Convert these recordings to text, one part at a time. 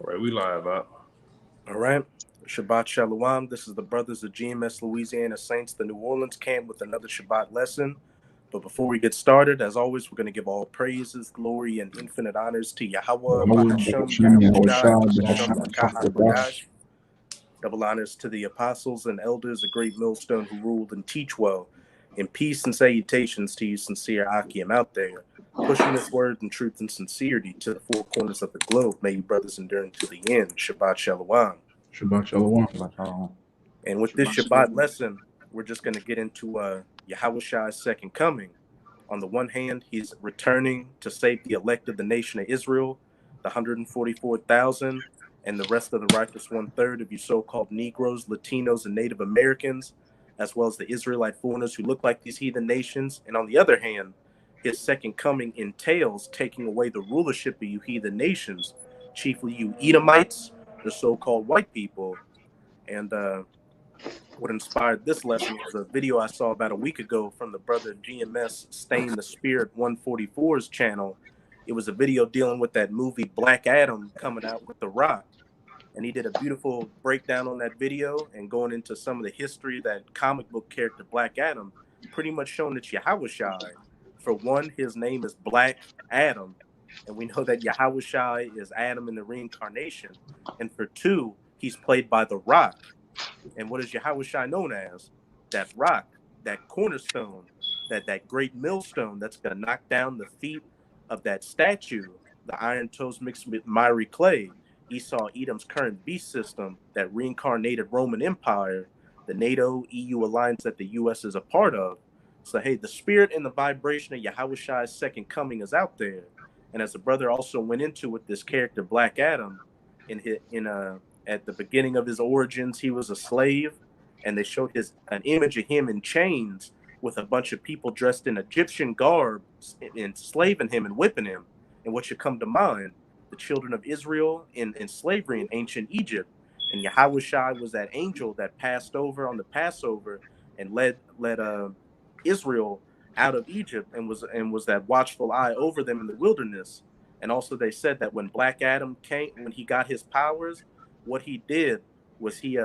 All right, we live up. All right. Shabbat Shalom. This is the Brothers of GMS Louisiana Saints, the New Orleans camp, with another Shabbat lesson. But before we get started, as always, we're going to give all praises, glory, and infinite honors to Yahweh, Yahweh Bahashem, Bashim Yahawashi, Yahushua Bahashem, Bashim Shakadah. Yakaha, Double honors to the apostles and elders, a great millstone who ruled and teach well. In peace and salutations to you, sincere Akim out there, pushing this word in truth and sincerity to the four corners of the globe. May you brothers endure to the end. Shabbat Shalom. Shabbat Shalom. And with this Shabbat lesson, we're just going to get into Yahawashi's second coming. On the one hand, he's returning to save the elect of the nation of Israel, the 144,000, and the rest of the righteous one-third of you so-called Negroes, Latinos, and Native Americans, as well as the Israelite foreigners who look like these heathen nations. And on the other hand, his second coming entails taking away the rulership of you heathen nations, chiefly you Edomites, the so-called white people. And what inspired this lesson was a video I saw about a week ago from the brother GMS Stain the Spirit 144's channel. It was a video dealing with that movie Black Adam coming out with The Rock. And he did a beautiful breakdown on that video and going into some of the history of that comic book character Black Adam, pretty much showing that Yahawashi, for one, his name is Black Adam. And we know that Yahawashi is Adam in the reincarnation. And for two, he's played by The Rock. And what is Yahawashi known as? That rock, that cornerstone, that great millstone that's going to knock down the feet of that statue, the iron toes mixed with miry clay, Esau Edom's current beast system, that reincarnated Roman Empire, the NATO EU alliance that the U.S. is a part of. So, hey, the spirit and the vibration of Yahawashi's second coming is out there. And as the brother also went into with this character, Black Adam, at the beginning of his origins, he was a slave, and they showed an image of him in chains with a bunch of people dressed in Egyptian garb, enslaving him and whipping him. And what should come to mind? The children of Israel in slavery in ancient Egypt. And Yahawashi was that angel that passed over on the Passover and led Israel out of Egypt and was that watchful eye over them in the wilderness. And also they said that when Black Adam came, when he got his powers, what he did was he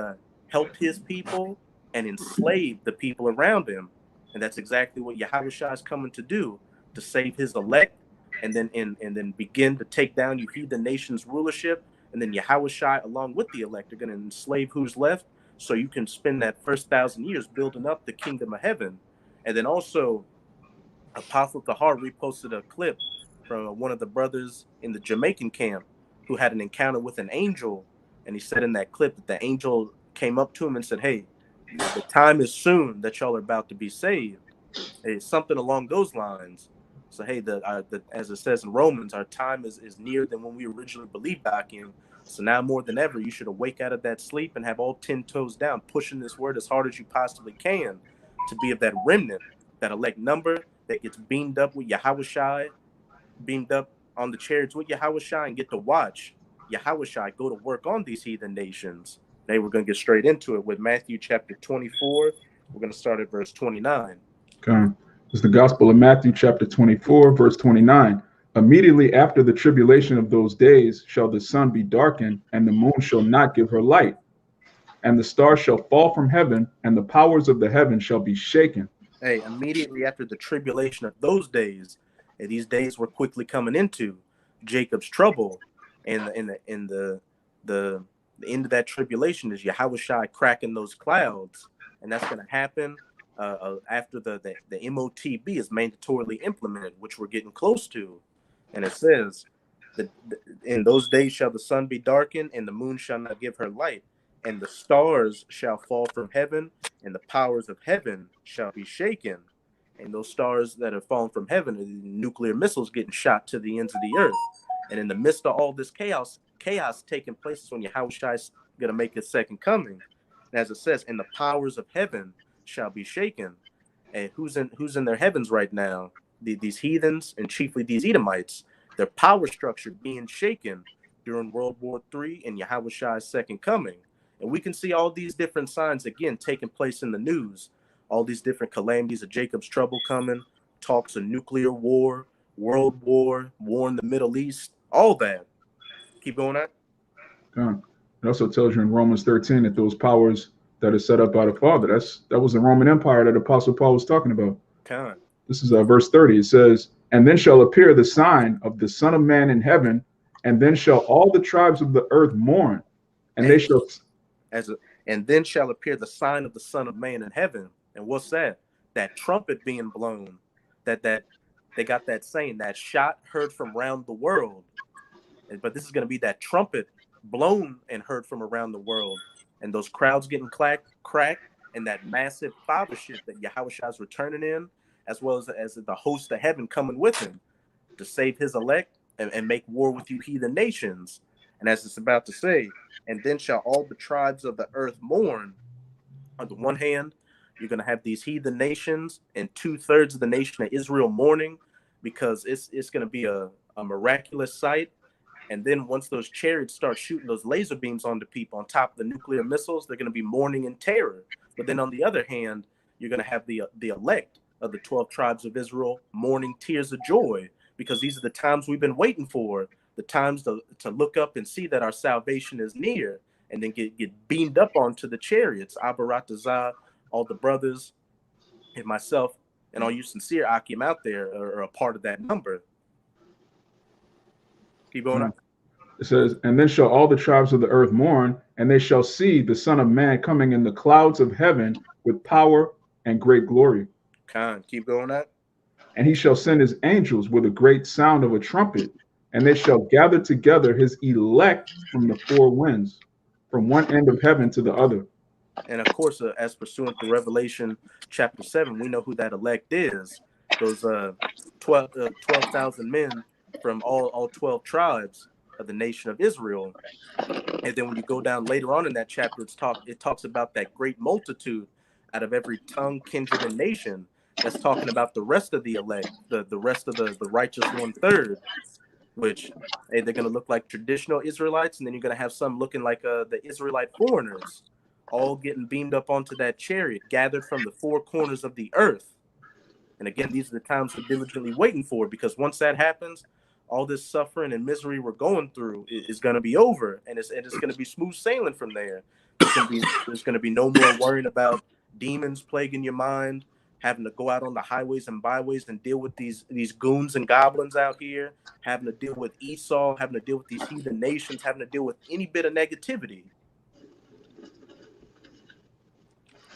helped his people and enslaved the people around him. And that's exactly what Yahawashi is coming to do, to save his elect and then begin to take down you heathen nation's rulership. And then Yahawashi, along with the elect, are going to enslave who's left, so you can spend that first 1,000 years building up the kingdom of heaven. And then also, Apostle Tahar reposted a clip from one of the brothers in the Jamaican camp who had an encounter with an angel. And he said in that clip that the angel came up to him and said, hey, the time is soon that y'all are about to be saved. Hey, something along those lines. So, hey, as it says in Romans, our time is nearer than when we originally believed back in. So now more than ever, you should awake out of that sleep and have all 10 toes down, pushing this word as hard as you possibly can to be of that remnant, that elect number that gets beamed up with Yahawashi, beamed up on the chariots with Yahawashi, and get to watch Yahawashi go to work on these heathen nations. Today we're going to get straight into it with Matthew chapter 24. We're going to start at verse 29. Okay. It's the Gospel of Matthew, chapter 24, verse 29. Immediately after the tribulation of those days shall the sun be darkened, and the moon shall not give her light, and the stars shall fall from heaven, and the powers of the heaven shall be shaken. Hey, immediately after the tribulation of those days, and these days we're quickly coming into Jacob's trouble, and the end of that tribulation is Yahawashi cracking those clouds, and that's going to happen after the MOTB is mandatorily implemented, which we're getting close to. And it says, in those days shall the sun be darkened, and the moon shall not give her light, and the stars shall fall from heaven, and the powers of heaven shall be shaken. And those stars that have fallen from heaven are the nuclear missiles getting shot to the ends of the earth. And in the midst of all this chaos taking place is when Yahawashi is going to make his second coming. And as it says, and the powers of heaven shall be shaken. And who's in their heavens right now? These heathens, and chiefly these Edomites. Their power structure being shaken during World War III and Yahawashi's second coming. And we can see all these different signs, again, taking place in the news. All these different calamities of Jacob's trouble coming, talks of nuclear war, world war, war in the Middle East, all that. Keep going on. It also tells you in Romans 13 that those powers that are set up by the Father, that was the Roman Empire that Apostle Paul was talking about. Con. This is verse 30. It says, "And then shall appear the sign of the Son of Man in heaven, and then shall all the tribes of the earth mourn, and they shall." And then shall appear the sign of the Son of Man in heaven. And what's that? That trumpet being blown. That they got that saying, that shot heard from around the world. But this is going to be that trumpet blown and heard from around the world, and those crowds getting cracked, and that massive fathership that Yahawashi is returning in, as well as the host of heaven coming with him to save his elect and make war with you heathen nations. And as it's about to say, and then shall all the tribes of the earth mourn. On the one hand, you're going to have these heathen nations and 2/3 of the nation of Israel mourning, because it's going to be a miraculous sight. And then once those chariots start shooting those laser beams onto people on top of the nuclear missiles, they're going to be mourning in terror. But then on the other hand, you're going to have the elect of the 12 tribes of Israel mourning tears of joy, because these are the times we've been waiting for, the times to look up and see that our salvation is near, and then get beamed up onto the chariots. Abaratazah, all the brothers, and myself, and all you sincere Akim out there are a part of that number. Keep going on. It says, "And then shall all the tribes of the earth mourn, and they shall see the Son of Man coming in the clouds of heaven with power and great glory." Keep going on. "And he shall send his angels with a great sound of a trumpet, and they shall gather together his elect from the four winds, from one end of heaven to the other." And of course, as pursuant to Revelation chapter 7, we know who that elect is. Those 12,000 men from all 12 tribes of the nation of Israel. And then when you go down later on in that chapter, it talks about that great multitude out of every tongue, kindred, and nation. That's talking about the rest of the elect, the rest of the righteous 1/3, which, hey, they're going to look like traditional Israelites, and then you're going to have some looking like the Israelite foreigners, all getting beamed up onto that chariot, gathered from the four corners of the earth. And again, these are the times we're diligently waiting for, because once that happens, all this suffering and misery we're going through is going to be over, and it's going to be smooth sailing from there. There's going to be no more worrying about demons plaguing your mind, having to go out on the highways and byways and deal with these goons and goblins out here, having to deal with Esau, having to deal with these heathen nations, having to deal with any bit of negativity.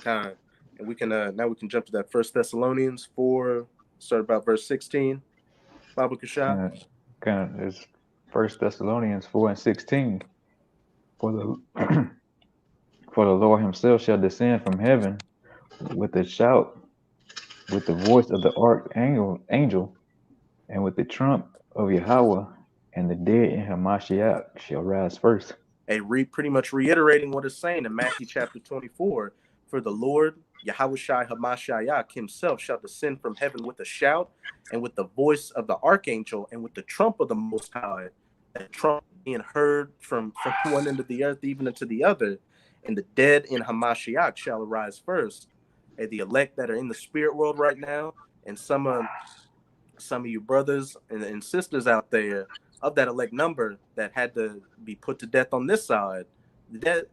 And we can now jump to that 1 Thessalonians 4, start about verse 16. Baba Kashab. It's 1 Thessalonians 4:16. For the Lord himself shall descend from heaven with a shout, with the voice of the archangel, and with the trump of Yahweh, and the dead in Hamashiach shall rise first. Pretty much reiterating what it's saying in Matthew chapter 24. For the Lord, Yahawashi Hamashiach himself shall descend from heaven with a shout, and with the voice of the archangel, and with the trump of the Most High, that trump being heard from one end of the earth even unto the other, and the dead in Hamashiach shall arise first. And the elect that are in the spirit world right now, and some of you brothers and sisters out there of that elect number that had to be put to death on this side,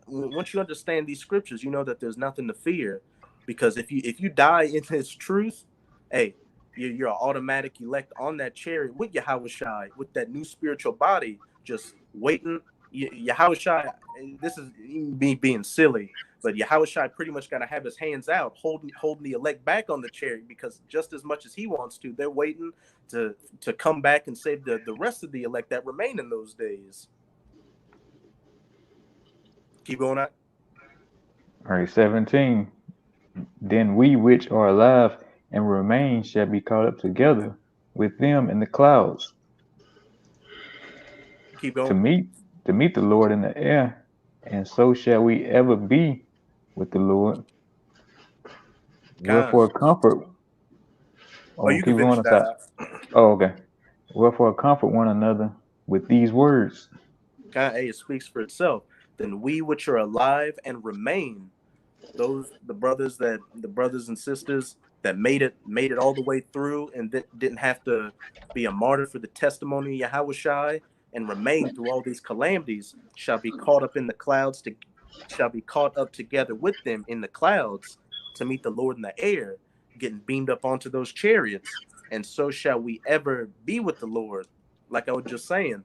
once you understand these scriptures, you know that there's nothing to fear, because if you die in this truth, hey, you're an automatic elect on that chariot with Yahawashi, with that new spiritual body, just waiting. Yahawashi, this is me being silly, but Yahawashi pretty much got to have his hands out, holding the elect back on the chariot, because just as much as he wants to, they're waiting to come back and save the rest of the elect that remain in those days. Keep going on. All right, 17. Then we which are alive and remain shall be caught up together with them in the clouds. Keep going. To meet the Lord in the air, and so shall we ever be with the Lord. Wherefore comfort. You can finish that. Oh, okay. Wherefore comfort one another with these words. It speaks for itself. Then we which are alive and remain, the brothers and sisters that made it all the way through and didn't have to be a martyr for the testimony of Yahawashi, and remain through all these calamities shall be caught up in the clouds shall be caught up together with them in the clouds to meet the Lord in the air, getting beamed up onto those chariots. And so shall we ever be with the Lord. Like I was just saying,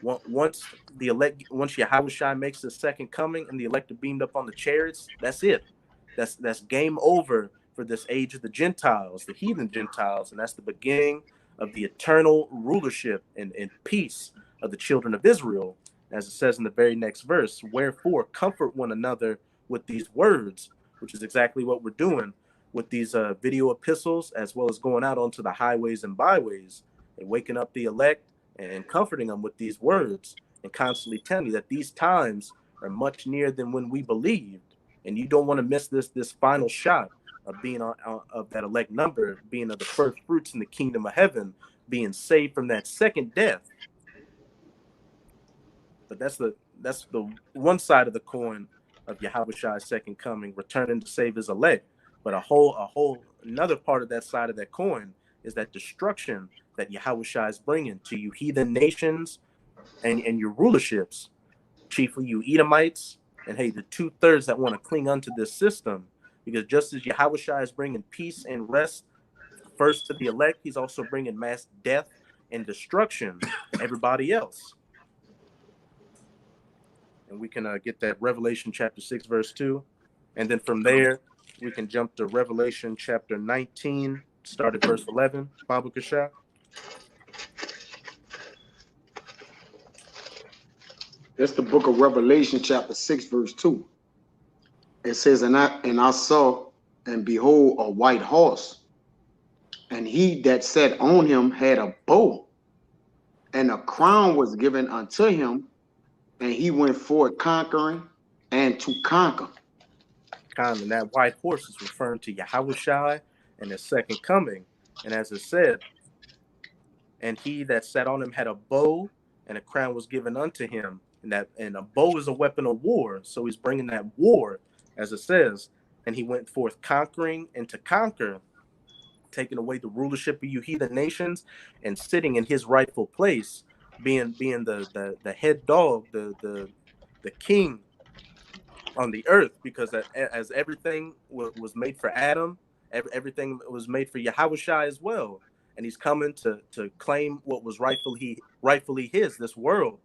once Yahawashi makes the second coming and the elect are beamed up on the chariots, that's it. That's game over for this age of the Gentiles, the heathen Gentiles, and that's the beginning of the eternal rulership and peace of the children of Israel. As it says in the very next verse, wherefore comfort one another with these words, which is exactly what we're doing with these video epistles, as well as going out onto the highways and byways and waking up the elect and comforting them with these words and constantly telling you that these times are much nearer than when we believed. And you don't want to miss this final shot of being of that elect number, being of the first fruits in the kingdom of heaven, being saved from that second death. But that's the one side of the coin of Yahawashi's second coming, returning to save his elect. But a whole another part of that side of that coin is that destruction that Yahawashi is bringing to you heathen nations and your rulerships, chiefly you Edomites, and hey, the 2/3 that want to cling unto this system. Because just as Yahawashi is bringing peace and rest first to the elect, he's also bringing mass death and destruction to everybody else. And we can get that Revelation chapter 6, verse 2. And then from there, we can jump to Revelation chapter 19, start at verse 11. Baba Kasha. That's the book of Revelation, chapter 6, verse 2. It says, and I saw, and behold, a white horse, and he that sat on him had a bow, and a crown was given unto him, and he went forth conquering and to conquer. And that white horse is referring to Yahawashi and his second coming. And as it said, and he that sat on him had a bow, and a crown was given unto him. And a bow is a weapon of war. So he's bringing that war, as it says, and he went forth conquering and to conquer, taking away the rulership of you heathen nations and sitting in his rightful place, being the head dog, the king on the earth, because as everything was made for Adam, everything was made for Yahawashi as well. And he's coming to claim what was rightfully his, this world.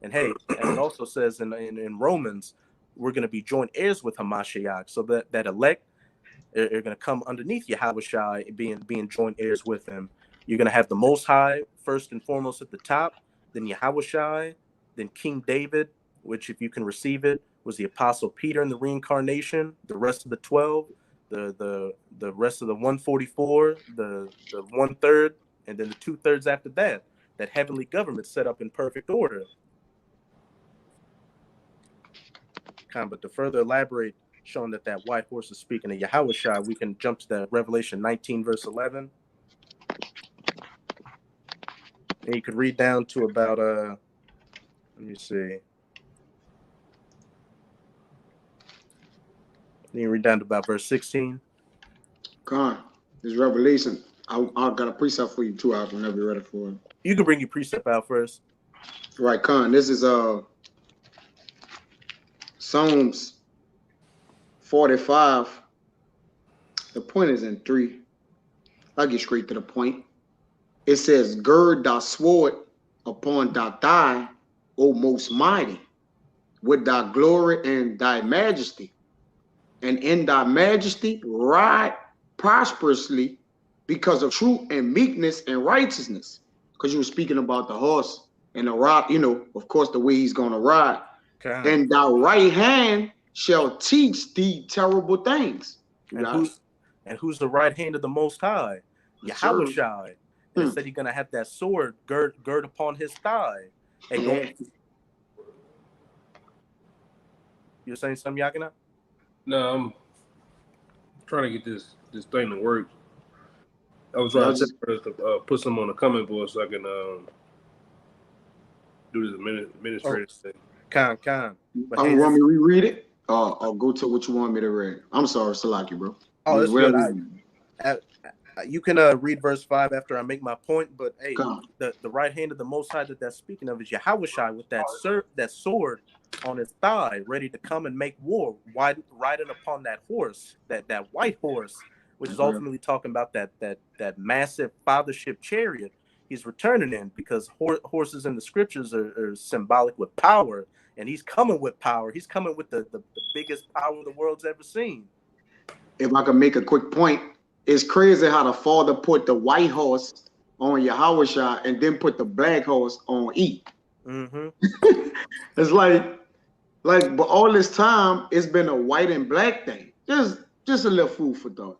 And hey, as it also says in Romans, we're going to be joint heirs with Hamashiach. So that elect are going to come underneath Yahawashi, being joint heirs with him. You're going to have the Most High first and foremost at the top, then Yahawashi, then King David, which, if you can receive it, was the Apostle Peter in the reincarnation, the rest of the 12, the rest of the 144, the 1/3, and then the 2/3 after that heavenly government set up in perfect order. But to further elaborate, showing that white horse is speaking of Yahawashi, we can jump to the Revelation 19, verse 11. And you could read down to about, let me see. Then you read down to about verse 16. Con, this Revelation, I got a precept for you too, out whenever you're ready for it. You can bring your precept out first. Right, Con, this is Psalms 45. The point is in 3. I'll get straight to the point. It says, gird thy sword upon thy thigh, O most mighty, with thy glory and thy majesty. And in thy majesty ride prosperously because of truth and meekness and righteousness. Because you were speaking about the horse and the ride, of course, the way he's going to ride. Okay. And thy right hand shall teach thee terrible things. And who's the right hand of the Most High? Yahawashi. And it said he's going to have that sword gird upon his thigh. Hey, you were saying something, Yakina? No, I'm trying to get this thing to work. I was trying to put some on the comment board so I can do this administrative thing. Con. You want me to reread it? Or go to what you want me to read? I'm sorry, Salaki, bro. Oh, that's good. You can read verse 5 after I make my point, but hey, Come. the right hand of the Most High that's speaking of is Yahawashi with that sword on his thigh, ready to come and make war, riding upon that horse, that white horse, which is ultimately talking about that massive fathership chariot he's returning in, because horses in the scriptures are symbolic with power, and he's coming with power. He's coming with the biggest power the world's ever seen. If I can make a quick point, it's crazy how the father put the white horse on Yahawashi and then put the black horse on E. Mm-hmm. It's like, but all this time it's been a white and black thing. Just a little food for thought.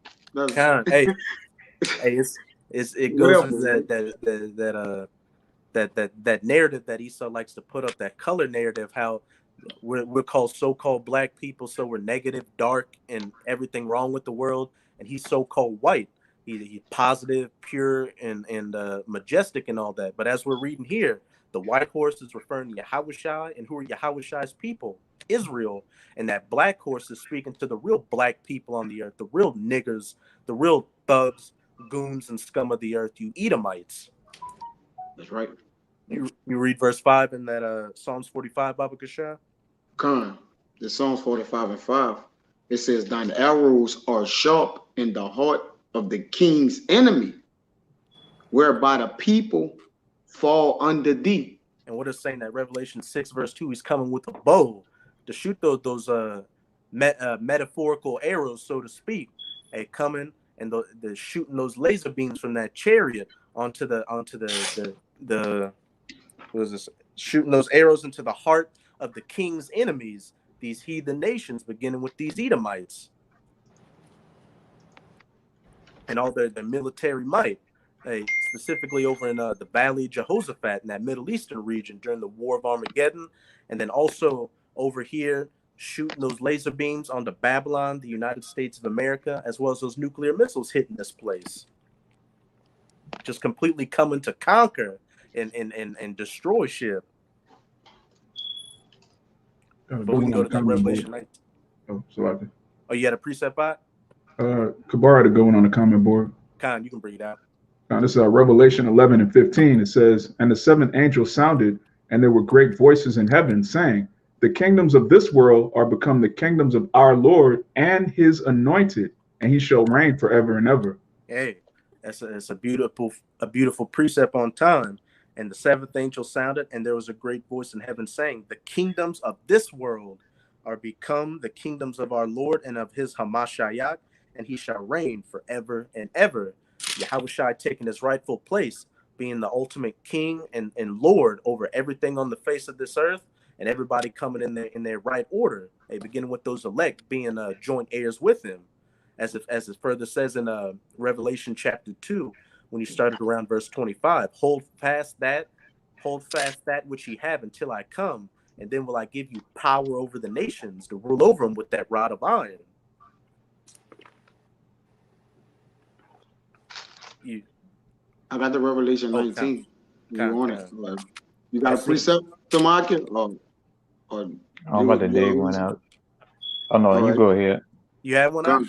Hey, it goes into that narrative that Esau likes to put up, that color narrative, how we're called so-called black people, so we're negative, dark, and everything wrong with the world, and he's so-called white. He's positive, pure, and majestic and all that. But as we're reading here, the white horse is referring to Yahawashi, and who are Yahawashi's people? Israel. And that black horse is speaking to the real black people on the earth, the real niggers, the real thugs, goons, and scum of the earth, you Edomites. That's right. You read verse 5 in that Psalms 45, Baba Kasha? Come, the Psalms 45 and 5. It says, thine arrows are sharp in the heart of the king's enemy, whereby the people fall under thee. And what is saying that Revelation 6 verse 2, he's coming with a bow to shoot those metaphorical arrows, so to speak. Hey, coming and the shooting those laser beams from that chariot onto the what is this? Shooting those arrows into the heart of the king's enemies, these heathen nations, beginning with these Edomites and all their military might. Hey, specifically over in the Valley of Jehoshaphat in that Middle Eastern region during the War of Armageddon, and then also over here shooting those laser beams onto Babylon, the United States of America, as well as those nuclear missiles hitting this place. Just completely coming to conquer and destroy shit. But we can go to that Revelation 19. Oh, you had a precept by? Kabara to go in on the comment board. Khan, you can bring it out. This is Revelation 11 and 15. It says, and the seventh angel sounded, and there were great voices in heaven saying, the kingdoms of this world are become the kingdoms of our Lord and his anointed, and he shall reign forever and ever. Hey, it's a beautiful precept on time. And the seventh angel sounded, and there was a great voice in heaven saying, the kingdoms of this world are become the kingdoms of our Lord and of his Hamashiach, and he shall reign forever and ever. Yahawashi taking his rightful place, being the ultimate king and Lord over everything on the face of this earth, and everybody coming in their right order. Hey, beginning with those elect being joint heirs with him, as it further says in Revelation chapter 2, when he started around verse 25. Hold fast that which ye have until I come, and then will I give you power over the nations to rule over them with that rod of iron. I got the Revelation 19. You want it? You got a precept to mark it? Or I'm about to dig one out. Oh no, you go ahead. You have one out?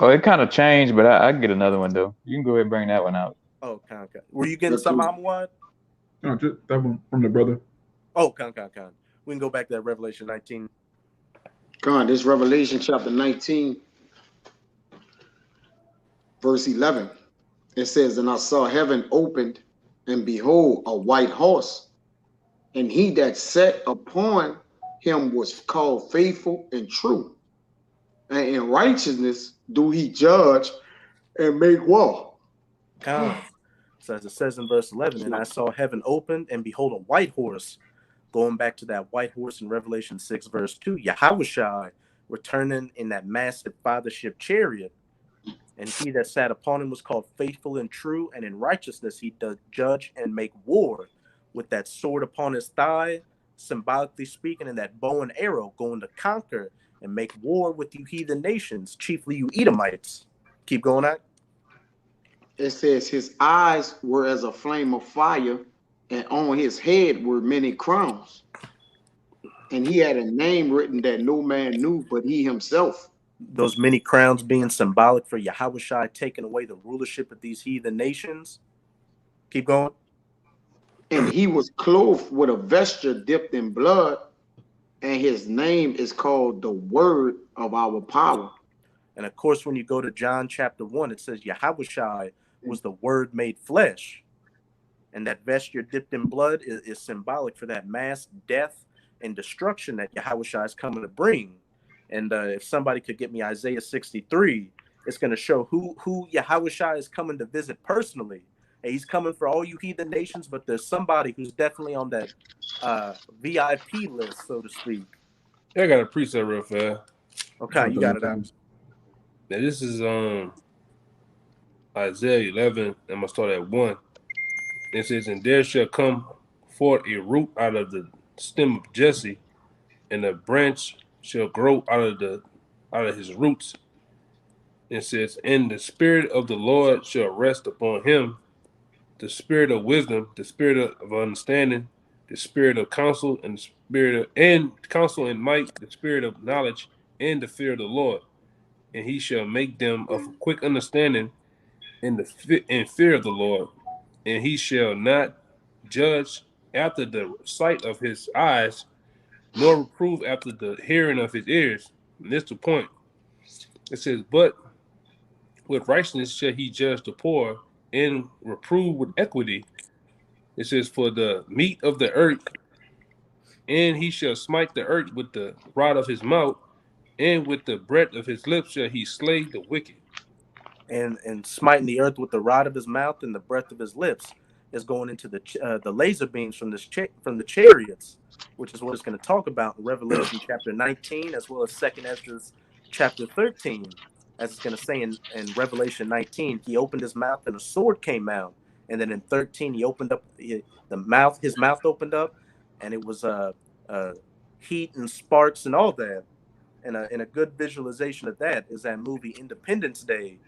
Oh, it kind of changed, but I get another one though. You can go ahead and bring that one out. Oh, okay. Were you getting some Amawad? No, just that one from the brother. Oh, con. We can go back to that Revelation 19. This Revelation chapter 19, verse 11. It says, and I saw heaven opened, and behold, a white horse, and he that sat upon him was called faithful and true, and in righteousness do he judge and make war. So as it says in verse 11, and I saw heaven opened, and behold, a white horse. Going back to that white horse in Revelation 6, verse 2, Yahawashi returning in that massive fathership chariot. And he that sat upon him was called faithful and true, and in righteousness he does judge and make war, with that sword upon his thigh, symbolically speaking, and that bow and arrow, going to conquer and make war with you heathen nations, chiefly you Edomites. Keep going on. It says his eyes were as a flame of fire, and on his head were many crowns. And he had a name written that no man knew but he himself. those many crowns being symbolic for Yahawashi taking away the rulership of these heathen nations. Keep going. And he was clothed with a vesture dipped in blood, and his name is called the Word of our power. And of course, when you go to John chapter 1, it says Yahawashi was the Word made flesh. And that vesture dipped in blood is symbolic for that mass death and destruction that Yahawashi is coming to bring. And if somebody could get me Isaiah 63, it's going to show who Yahawashi is coming to visit personally. And he's coming for all you heathen nations, but there's somebody who's definitely on that VIP list, so to speak. I got a preset real fast. Okay, you got it out. Now this is Isaiah 11. I'm gonna start at 1. It says, "And there shall come forth a root out of the stem of Jesse, and a branch shall grow out of his roots." It says, "And the spirit of the Lord shall rest upon him, the spirit of wisdom, the spirit of understanding, the spirit of counsel, and the spirit of counsel and might, the spirit of knowledge, and the fear of the Lord. And he shall make them of quick understanding in fear of the Lord. And he shall not judge after the sight of his eyes, nor reprove after the hearing of his ears." And that's the point. It says, "But with righteousness shall he judge the poor, and reprove with equity." It says, "For the meat of the earth, and he shall smite the earth with the rod of his mouth, and with the breath of his lips shall he slay the wicked." And smiting the earth with the rod of his mouth and the breath of his lips is going into the laser beams from the chariots, which is what it's going to talk about in Revelation chapter 19, as well as 2nd Ezra chapter 13. As it's going to say in Revelation 19, he opened his mouth and a sword came out. And then in 13, he opened up his mouth opened up, and it was heat and sparks and all that. And a good visualization of that is that movie Independence Day,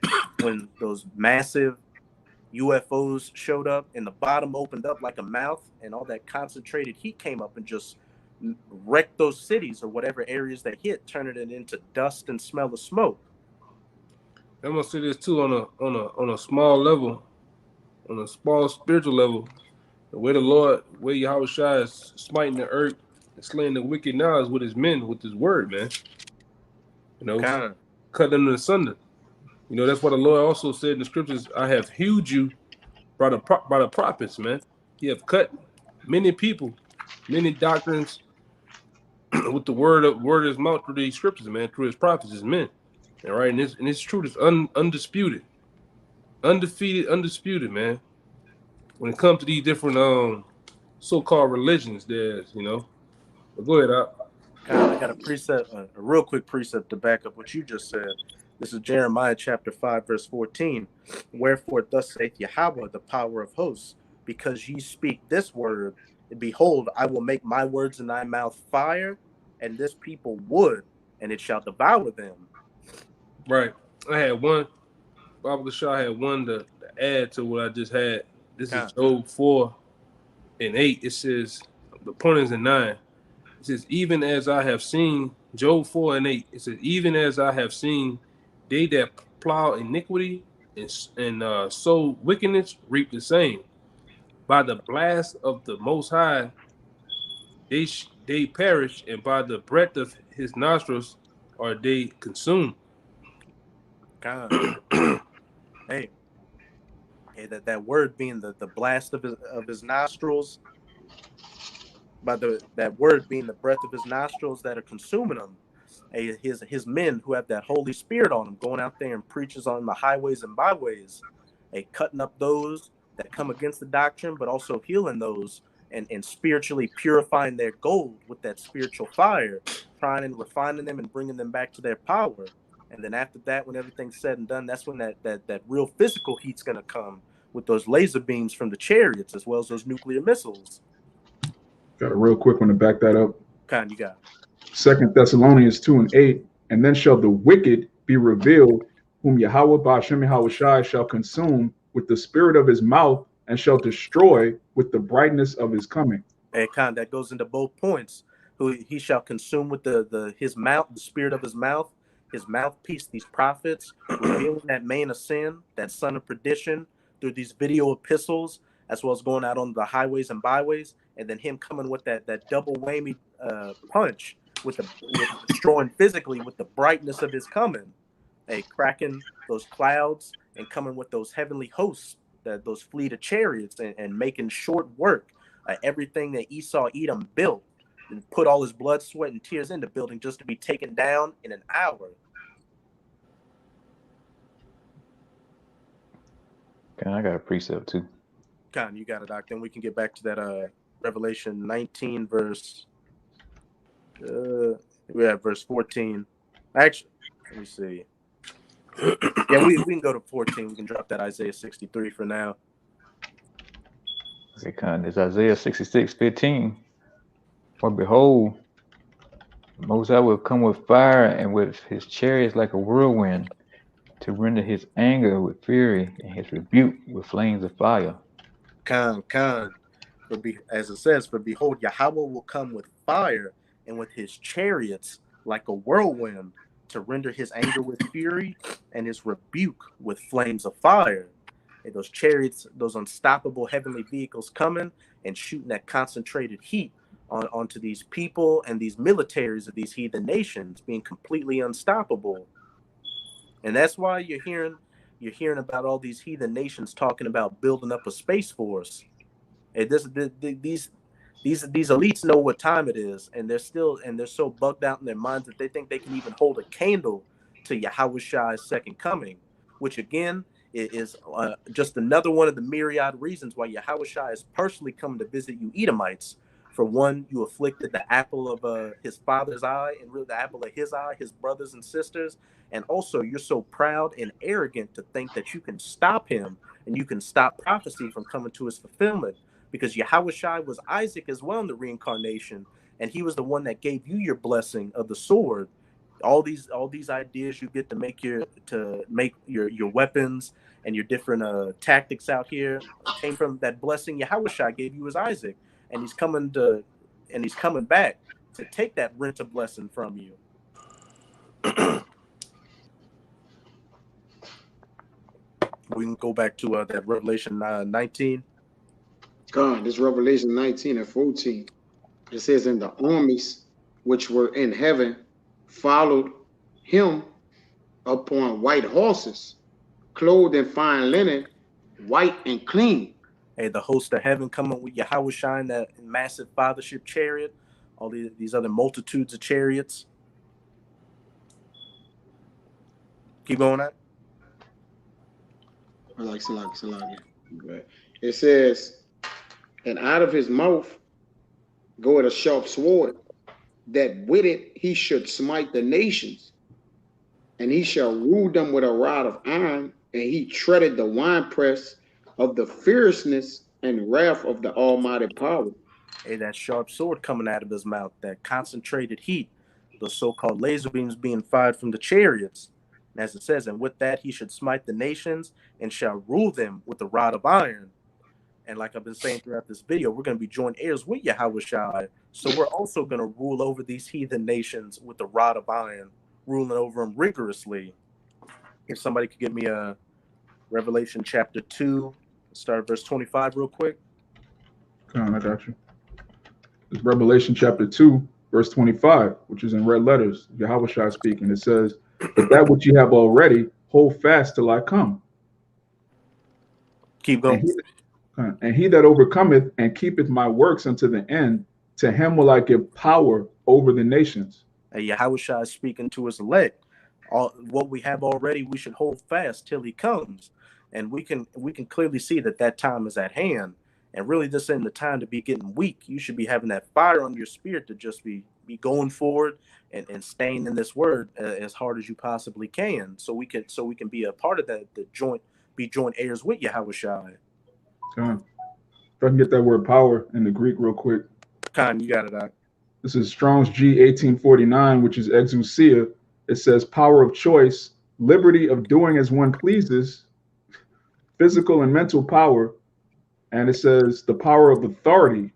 when those massive UFOs showed up and the bottom opened up like a mouth and all that concentrated heat came up and just wrecked those cities or whatever areas they hit, turning it into dust and smell of smoke. I'm gonna say this too on a small level, on a small spiritual level. The way Yahawashi is smiting the earth and slaying the wicked now is with his men, with his word, man. You know, cut them asunder. You know, that's what the Lord also said in the scriptures. "I have hewed you by the prophets, man. He have cut many people, many doctrines with the word of his mouth through these scriptures, man, through his prophets, his men." All right, and this truth is undisputed, undisputed, man. When it comes to these different so-called religions, there's, you know. But go ahead, Al. I got a real quick precept to back up what you just said. This is Jeremiah chapter 5, verse 14. "Wherefore thus saith Yahweh, the power of hosts, because ye speak this word, and behold, I will make my words in thy mouth fire, and this people wood, and it shall devour them." Right. I had one. Baba Shah had one to add to what I just had. This is Job 4:8. It says, the point is in 9. It says, "Even as I have seen," Job 4:8. It says, "Even as I have seen, they that plow iniquity and sow wickedness reap the same. By the blast of the Most High, they perish, and by the breath of his nostrils are they consumed." Hey, that word being the blast of his nostrils, by that word being the breath of his nostrils that are consuming him. His men who have that Holy Spirit on them, going out there and preaches on the highways and byways, cutting up those that come against the doctrine, but also healing those and spiritually purifying their gold with that spiritual fire, trying and refining them and bringing them back to their power. And then after that, when everything's said and done, that's when that real physical heat's going to come with those laser beams from the chariots as well as those nuclear missiles. Got a real quick one to back that up. You got 2 Thessalonians 2:8. "And then shall the wicked be revealed, whom Yahweh Ba'ashem Yahawashi shall consume with the spirit of his mouth, and shall destroy with the brightness of his coming." And that goes into both points. Who he shall consume with his mouth, the spirit of his mouth, his mouthpiece, these prophets, revealing that man of sin, that son of perdition, through these video epistles, as well as going out on the highways and byways, and then him coming with that double whammy punch with destroying physically with the brightness of his coming, cracking those clouds and coming with those heavenly hosts, those fleet of chariots, and making short work everything that Esau Edom built and put all his blood, sweat, and tears into building just to be taken down in an hour. Okay, I got a precept too. Con, you got it, Doc. Then we can get back to that Revelation 19 verse. We have verse 14. Actually, let me see. Yeah, we can go to 14. We can drop that Isaiah 63 for now. Okay, con. It's Isaiah 66:15. For behold, Moses will come with fire and with his chariots like a whirlwind, to render his anger with fury and his rebuke with flames of fire. Con. As it says, for behold, Yahweh will come with fire and with his chariots like a whirlwind, to render his anger with fury and his rebuke with flames of fire. And those chariots, those unstoppable heavenly vehicles coming and shooting that concentrated heat onto these people and these militaries of these heathen nations, being completely unstoppable. And that's why you're hearing about all these heathen nations talking about building up a space force. And these elites know what time it is, and they're so bugged out in their minds that they think they can even hold a candle to Yahawashi's second coming, which again is just another one of the myriad reasons why Yahawashi is personally coming to visit you Edomites. For one, you afflicted the apple of his father's eye, and really the apple of his eye, his brothers and sisters. And also, you're so proud and arrogant to think that you can stop him and you can stop prophecy from coming to its fulfillment. Because Yahawashi was Isaac as well in the reincarnation, and he was the one that gave you your blessing of the sword. All these ideas you get to make your weapons and your different tactics out here came from that blessing Yahawashi gave you as Isaac. And he's coming back to take that rent of blessing from you. We can go back to that Revelation 19. God, this Revelation 19 and 14. It says, and the armies which were in heaven followed him upon white horses, clothed in fine linen, white and clean. Hey, the host of heaven coming with Yahawashi in that massive fathership chariot, all these other multitudes of chariots. Keep going on. It says, and out of his mouth goeth a sharp sword, that with it he should smite the nations, and he shall rule them with a rod of iron, and he treaded the winepress of the fierceness and wrath of the almighty power. Hey, that sharp sword coming out of his mouth, that concentrated heat, those so-called laser beams being fired from the chariots. And as it says, and with that he should smite the nations and shall rule them with the rod of iron. And like I've been saying throughout this video, we're going to be joint heirs with Yahawashi. So we're also going to rule over these heathen nations with the rod of iron, ruling over them rigorously. If somebody could give me a Revelation chapter 2, start at verse 25 real quick. Come on, I got you. It's Revelation chapter 2, verse 25, which is in red letters. Yahawashi speaking. It says, but that which you have already, hold fast till I come. Keep going. And he that overcometh and keepeth my works unto the end, to him will I give power over the nations. Yahawashi is speaking to his elect. What we have already, we should hold fast till he comes. And we can clearly see that time is at hand. And really, this isn't the time to be getting weak. You should be having that fire on your spirit to just be going forward and staying in this word as hard as you possibly can. So we can be a part of that, be joint heirs with Yahawashi. If I can get that word power in the Greek real quick. Khan, you got it, Doc. This is Strong's G 1849, which is exousia. It says power of choice, liberty of doing as one pleases, physical and mental power. And it says the power of authority,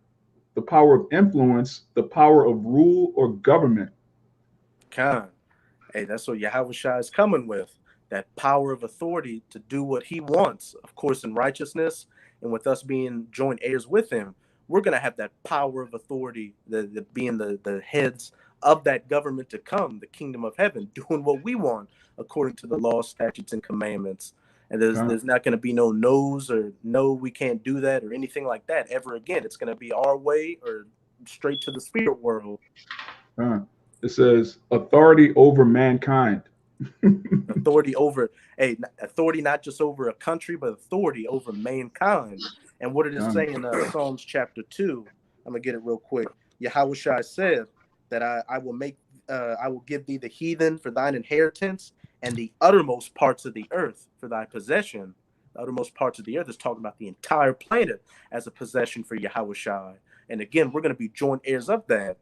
the power of influence, the power of rule or government. Khan. Hey, that's what Yahawashi is coming with. That power of authority to do what he wants, of course, in righteousness. And with us being joint heirs with him, we're going to have that power of authority, being the heads of that government to come, the kingdom of heaven, doing what we want according to the law, statutes, and commandments. And there's not going to be no no's or no, we can't do that or anything like that ever again. It's going to be our way or straight to the spirit world. It says authority over mankind. Authority over authority not just over a country, but authority over mankind. And what it is saying in Psalms chapter 2, I'm gonna get it real quick. Yahawashi said that I will give thee the heathen for thine inheritance and the uttermost parts of the earth for thy possession. The uttermost parts of the earth is talking about the entire planet as a possession for Yahawashi. And again, we're going to be joint heirs of that.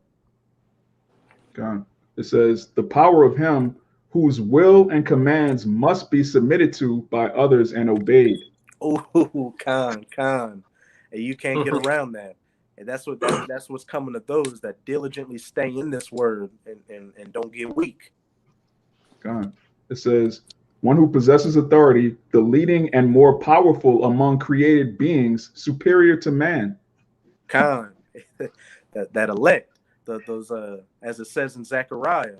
God. It says the power of him whose will and commands must be submitted to by others and obeyed. Oh, Khan. And you can't get around that. And that's what's coming to those that diligently stay in this word and don't get weak. God. It says one who possesses authority, the leading and more powerful among created beings, superior to man. Khan, that elect, those as it says in Zechariah,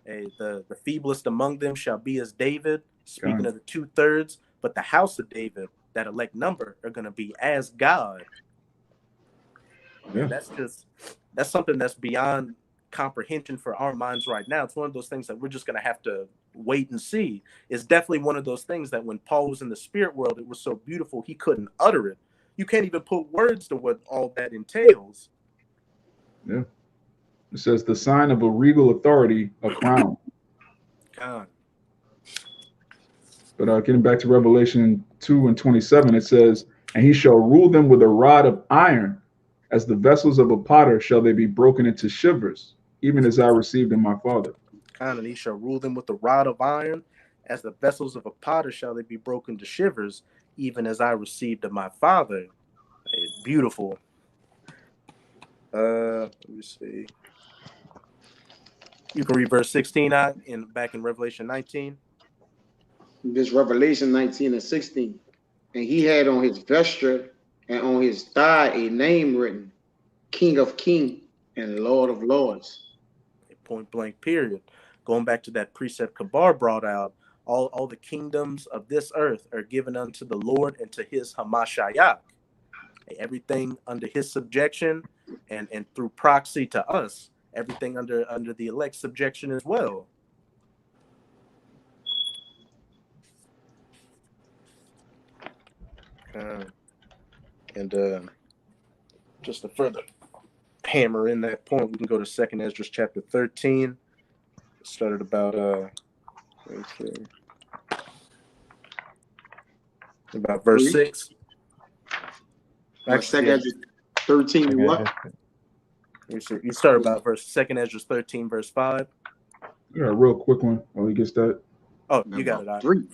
the feeblest among them shall be as David, speaking of the 2/3, but the house of David, that elect number, are going to be as God. Yeah. That's something that's beyond comprehension for our minds right now. It's one of those things that we're just going to have to wait and see. It's definitely one of those things that when Paul was in the spirit world, it was so beautiful he couldn't utter it. You can't even put words to what all that entails. Yeah. It says the sign of a regal authority, a crown. God. But getting back to Revelation 2:27, it says, and he shall rule them with a rod of iron, as the vessels of a potter shall they be broken into shivers, even as I received in my Father. And he shall rule them with a rod of iron, as the vessels of a potter shall they be broken to shivers, even as I received of my Father. Beautiful. Let me see. You can read verse 16 back in Revelation 19. This Revelation 19 and 16. And he had on his vesture and on his thigh a name written, King of Kings and Lord of Lords. Point blank, period. Going back to that precept Kabar brought out, all the kingdoms of this earth are given unto the Lord and to his Hamashiach. Everything under his subjection and through proxy to us, everything under the elect subjection as well. And just to further hammer in that point, we can go to 2nd Ezra chapter 13. It started about verse 6. Actually, 2nd Ezra 13, what? You start about 2nd Ezra 13, verse 5. Yeah, a real quick one while he gets that. Oh, you got it. 3.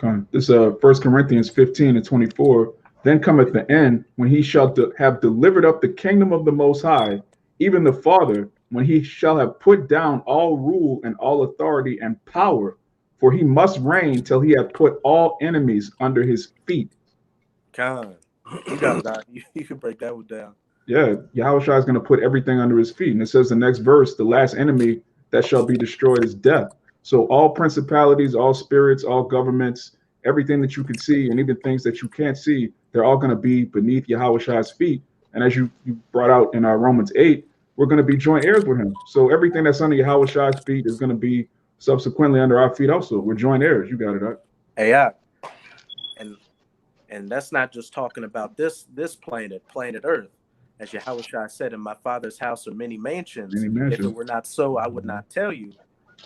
Okay. This 1 Corinthians 15:24. Then cometh the end, when he shall have delivered up the kingdom of the Most High, even the Father, when he shall have put down all rule and all authority and power, for he must reign till he hath put all enemies under his feet. God, you got it. You can break that one down. Yeah, Yahawashi is going to put everything under his feet. And it says the next verse, the last enemy that shall be destroyed is death. So all principalities, all spirits, all governments, everything that you can see, and even things that you can't see, they're all going to be beneath Yahawashi's feet. And as you brought out in Romans 8, we're going to be joint heirs with him. So everything that's under Yahawashi's feet is going to be subsequently under our feet also. We're joint heirs. You got it, right? Hey, yeah. And that's not just talking about this planet Earth. As Yahawashi said, in my Father's house are many mansions. If it were not so, I would not tell you.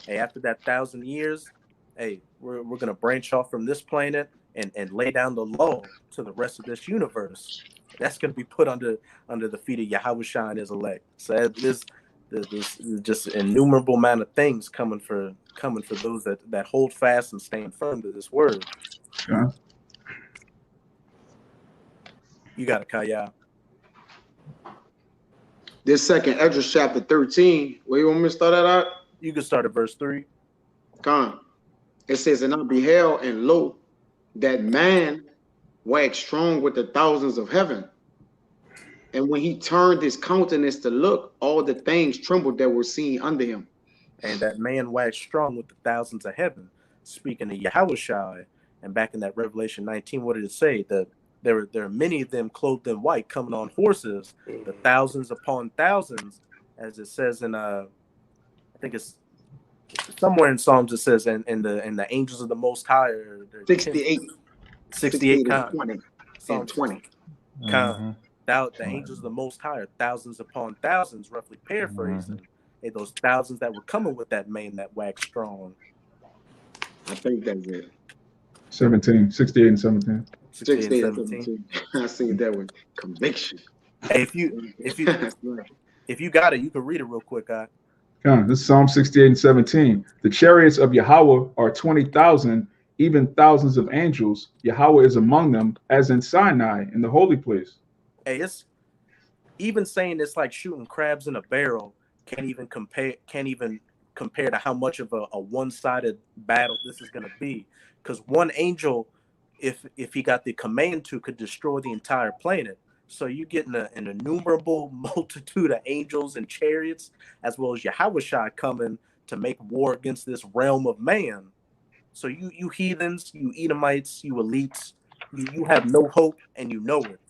Hey, after that 1,000 years, hey, we're going to branch off from this planet and lay down the law to the rest of this universe. That's going to be put under the feet of Yahawashi and his elect. So there's just innumerable amount of things coming for those that hold fast and stand firm to this word. Yeah. You got it, Kaya. This 2nd Ezra chapter 13. Where you want me to start that out? You can start at verse 3. Con. It says, and I beheld, and lo, that man waxed strong with the thousands of heaven. And when he turned his countenance to look, all the things trembled that were seen under him. And that man waxed strong with the thousands of heaven, speaking of Yahawashi. And back in that Revelation 19, what did it say? That there are many of them clothed in white coming on horses, the thousands upon thousands, as it says in I think it's somewhere in Psalms. It says, and the angels of the Most High are 68. 68 and 20. Psalm 20. The angels of the Most High are thousands upon thousands, roughly paraphrasing. And those thousands that were coming with that man that waxed strong. I think that's it. 17, 68 and 17. 68 and 17. I see that with conviction. Hey, if you got it, you can read it real quick, guy. This is Psalm 68 and 17. The chariots of Yahweh are 20,000, even thousands of angels. Yahweh is among them, as in Sinai, in the holy place. Hey, it's even saying it's like shooting crabs in a barrel. Can't even compare to how much of a one-sided battle this is going to be. Because one angel, if he got the command to, could destroy the entire planet. So you get an innumerable multitude of angels and chariots, as well as Yahawashi coming to make war against this realm of man. So you heathens, you Edomites, you elites, you have no hope, and you know it.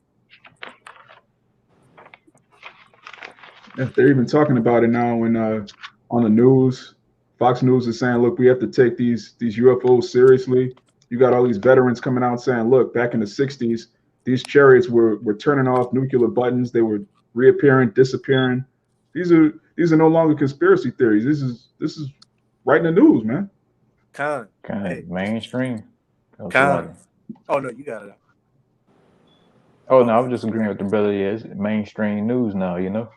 If they're even talking about it now when on the news, Fox News is saying, look, we have to take these UFOs seriously. You got all these veterans coming out saying, look, back in the 60s, these chariots were turning off nuclear buttons. They were reappearing, disappearing. These are no longer conspiracy theories. This is right in the news, man. Kind of mainstream. Oh no, you got it. Oh no, I'm just agreeing with the brother. Yeah, it's mainstream news now. You know,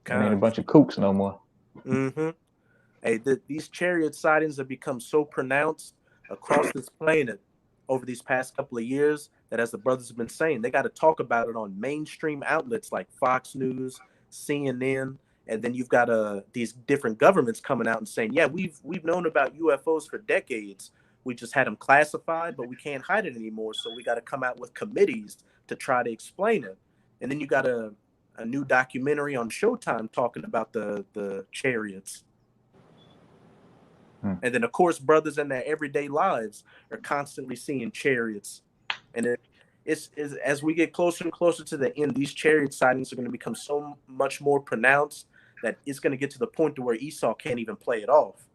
it ain't a bunch of kooks no more. Hey, these chariot sightings have become so pronounced across this planet over these past couple of years that, as the brothers have been saying, they got to talk about it on mainstream outlets like Fox News, CNN, and then you've got these different governments coming out and saying, yeah, we've known about UFOs for decades. We just had them classified, but we can't hide it anymore. So we got to come out with committees to try to explain it. And then you got a new documentary on Showtime talking about the chariots. And then, of course, brothers in their everyday lives are constantly seeing chariots. And it's as we get closer and closer to the end, these chariot sightings are going to become so much more pronounced that it's going to get to the point to where Esau can't even play it off.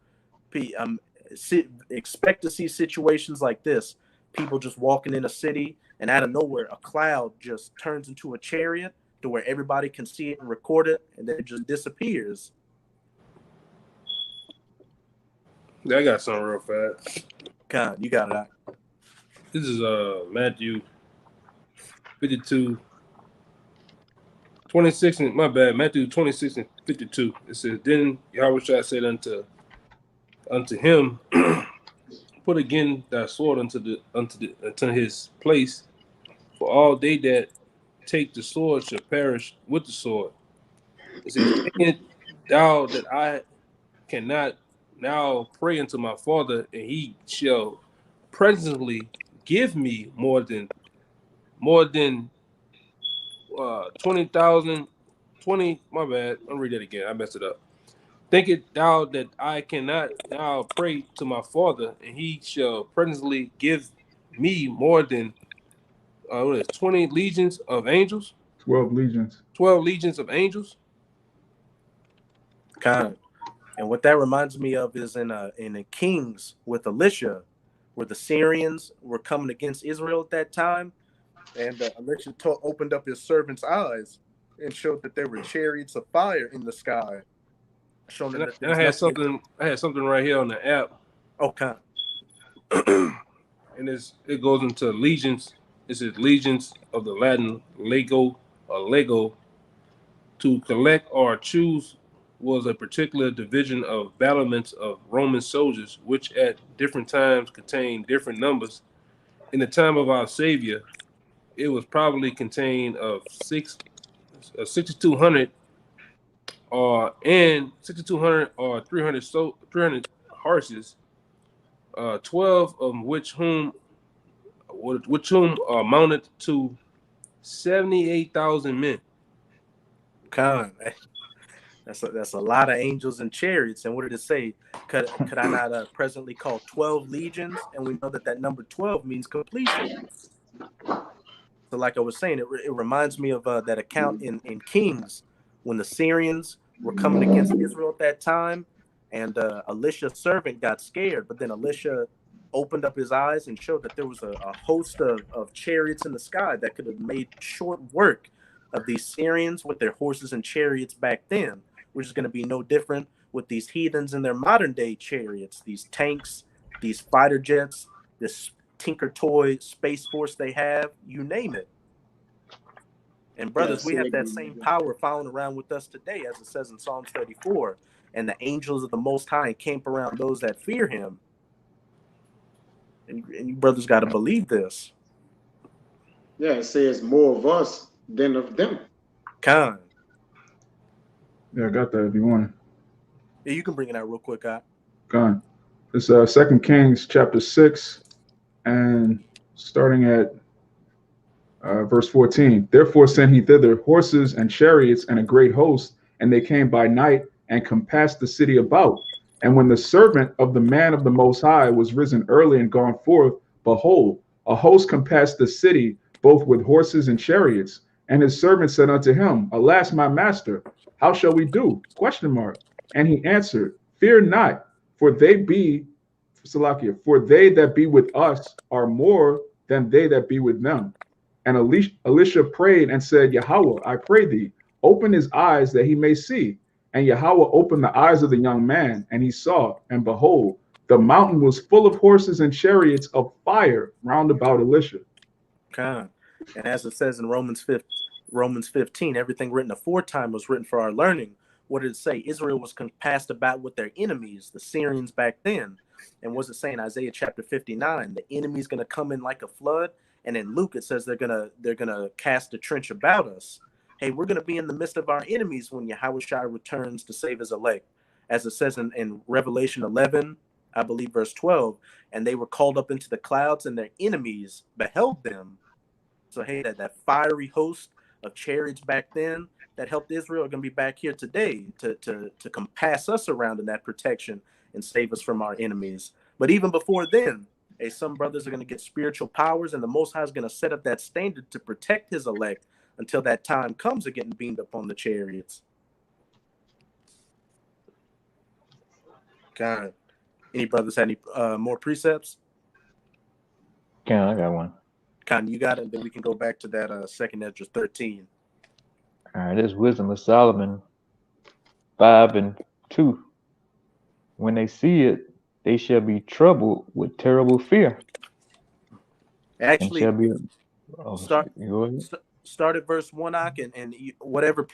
Expect to see situations like this. People just walking in a city, and out of nowhere, a cloud just turns into a chariot to where everybody can see it and record it, and then it just disappears. Yeah, I got something real fast. God, you got it out. This is Matthew 52, 26, and my bad, Matthew 26 and 52. It says, then Yahawashi said unto him, put again thy sword unto his place, for all they that take the sword shall perish with the sword. It says, think thou that I cannot now pray unto my Father, and he shall presently give me more than 20,000. My bad. I'll read that again. I messed it up. Think it thou that I cannot now pray to my Father, and he shall presently give me more than 20 legions of angels? 12 legions. 12 legions of angels? God. And what that reminds me of is in Kings with Elisha, where the Syrians were coming against Israel at that time, and Elisha opened up his servant's eyes and showed that there were chariots of fire in the sky. Showing that I had something right here on the app. Okay. And it goes into legions. It says legions of the Latin lego or lego. To collect or choose was a particular division of battlements of Roman soldiers, which at different times contained different numbers. In the time of our Savior, it was probably contained of 6,200 and 6,200 or 300 horses, 12 of which whom amounted to 78,000 men. Con, that's a lot of angels and chariots. And what did it say? Could I not presently call 12 legions? And we know that number 12 means completion. So like I was saying, it reminds me of that account in Kings when the Syrians were coming against Israel at that time, and Elisha's servant got scared, but then Elisha opened up his eyes and showed that there was a host of chariots in the sky that could have made short work of these Syrians with their horses and chariots back then, which is going to be no different with these heathens and their modern day chariots, these tanks, these fighter jets, this Tinker Toy Space Force they have, you name it. And brothers, we have that same power found around with us today, as it says in Psalms 34. And the angels of the Most High encamp around those that fear him. And you brothers got to believe this. Yeah, it says more of us than of them. Con. Yeah, I got that if you want it. Yeah, you can bring it out real quick, guy. Gone. It's 2 Kings chapter 6 and starting at verse 14. Therefore sent he thither horses and chariots and a great host, and they came by night and compassed the city about. And when the servant of the man of the Most High was risen early and gone forth, behold, a host compassed the city, both with horses and chariots. And his servant said unto him, Alas, my master, how shall we do? ? And he answered, Fear not, for they that be with us are more than they that be with them. And Elisha prayed and said, Yahweh, I pray thee, open his eyes that he may see. And Yahweh opened the eyes of the young man, and he saw, and behold, the mountain was full of horses and chariots of fire round about Elisha. And as it says in Romans 15, everything written aforetime was written for our learning. What did it say? Israel was compassed about with their enemies, the Syrians back then. And what's it saying? Isaiah chapter 59, the enemy's going to come in like a flood. And in Luke, it says they're gonna cast a trench about us. Hey, we're going to be in the midst of our enemies when Yahawashi returns to save his elect. As it says in Revelation 11, I believe verse 12, and they were called up into the clouds and their enemies beheld them. So, hey, that fiery host of chariots back then that helped Israel are going to be back here today to compass us around in that protection and save us from our enemies. But even before then, hey, some brothers are going to get spiritual powers, and the Most High is going to set up that standard to protect his elect until that time comes of getting beamed up on the chariots. God. Any brothers have any more precepts? Yeah, I got one. Con, you got it. Then we can go back to that 2nd Ezra 13. All right, this Wisdom of Solomon 5:2. When they see it, they shall be troubled with terrible fear. Actually, start start at verse 1, and whatever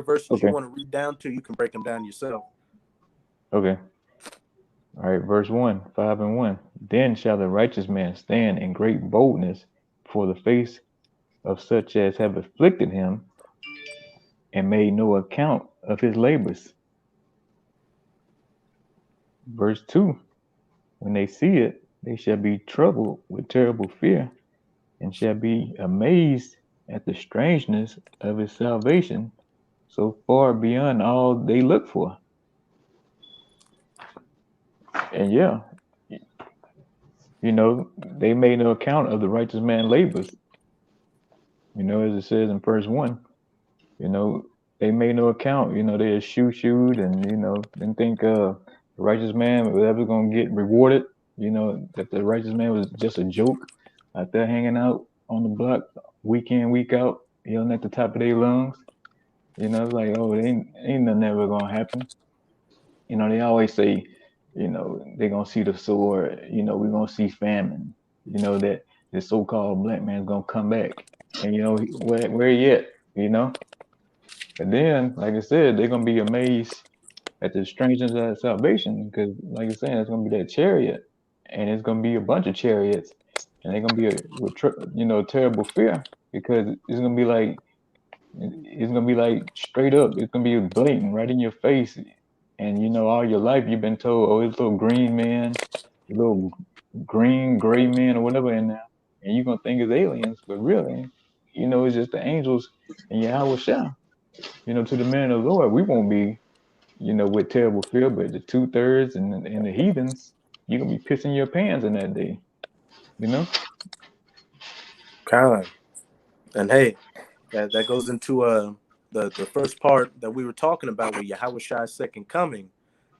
verses you want to read down to, you can break them down yourself. Okay. All right, verse 1, 5:1. Then shall the righteous man stand in great boldness before the face of such as have afflicted him and made no account of his labors. Verse 2. When they see it, they shall be troubled with terrible fear and shall be amazed at the strangeness of his salvation, so far beyond all they look for. And yeah, they made no account of the righteous man's labors. As it says in verse 1, they made no account. They shoot and, didn't think the righteous man was ever going to get rewarded. That the righteous man was just a joke out there hanging out on the block week in, week out, yelling at the top of their lungs. It's like, oh, ain't nothing ever going to happen. They always say, they're going to see the sword, we're going to see famine, that the so-called black man's going to come back. And, where he at, But then, like I said, they're going to be amazed at the strangeness of salvation because, like I said, it's going to be that chariot. And it's going to be a bunch of chariots. And they're going to be with terrible fear because it's going to be like, It's gonna be like straight up. It's gonna be blatant, right in your face. And you know, all your life you've been told, oh, it's a little green man, a little green gray man or whatever in there, and you're gonna think it's aliens, but really, you know, it's just the angels and Yahawashi. You know, to the men of the Lord, we won't be, you know, with terrible fear, but the 2/3 and the heathens, you're gonna be pissing your pants in that day. You know? Kind. And hey, that goes into the first part that we were talking about with Yahawashi's second coming,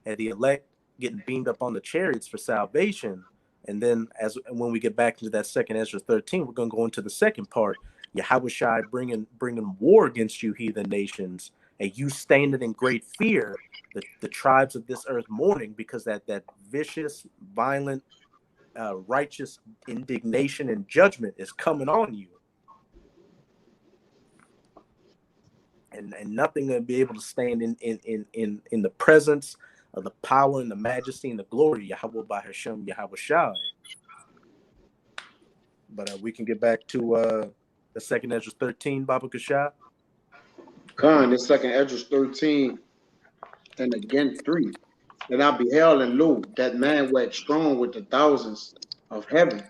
and the elect getting beamed up on the chariots for salvation. And then when we get back into that second Ezra 13, we're gonna go into the second part. Yahawashi bringing war against you, heathen nations, and you standing in great fear, the tribes of this earth mourning, because that vicious, violent, righteous indignation and judgment is coming on you. And nothing will be able to stand in the presence of the power and the majesty and the glory of Yahweh by Hashem Yahawashi. But we can get back to the second Ezra 13, Baba Kashab. Khan, the second Ezra 13, and again 3. And I beheld, and lo, that man waxed strong with the thousands of heaven.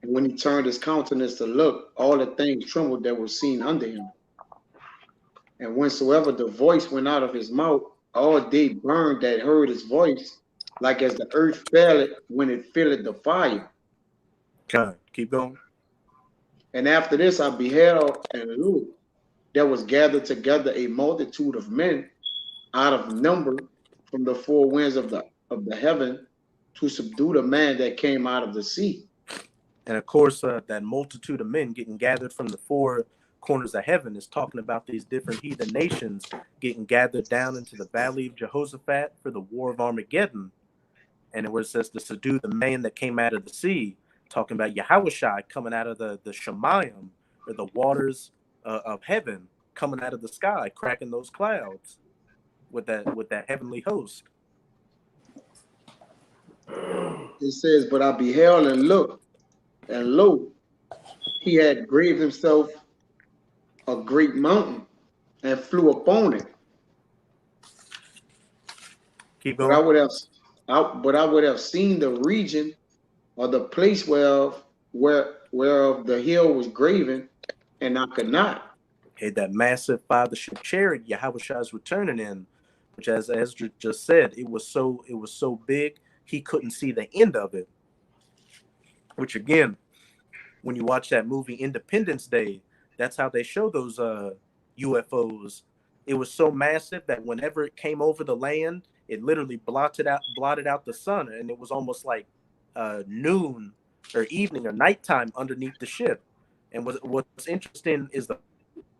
And when he turned his countenance to look, all the things trembled that were seen under him. And whensoever the voice went out of his mouth, all they burned that heard his voice, like as the earth faileth when it filleth the fire. Khan, keep going. And after this I beheld, and lo, there was gathered together a multitude of men out of number from the four winds of the heaven to subdue the man that came out of the sea. And of course, that multitude of men getting gathered from the four corners of heaven is talking about these different heathen nations getting gathered down into the valley of Jehoshaphat for the war of Armageddon. And where it says to subdue the man that came out of the sea, talking about Yahawashi coming out of the Shemayim, or the waters of heaven, coming out of the sky, cracking those clouds with that heavenly host. It says, but I beheld and looked, and lo, he had graved himself a great mountain and flew upon it. Keep going. But I would have seen the region or the place whereof the hill was graven, and I could not. Okay, that massive fathership chariot Yahawashi is returning in, which, as Ezra just said, it was so big he couldn't see the end of it. Which again, when you watch that movie Independence Day, that's how they show those UFOs. It was so massive that whenever it came over the land, it literally blotted out the sun, and it was almost like noon or evening or nighttime underneath the ship. And what's interesting is the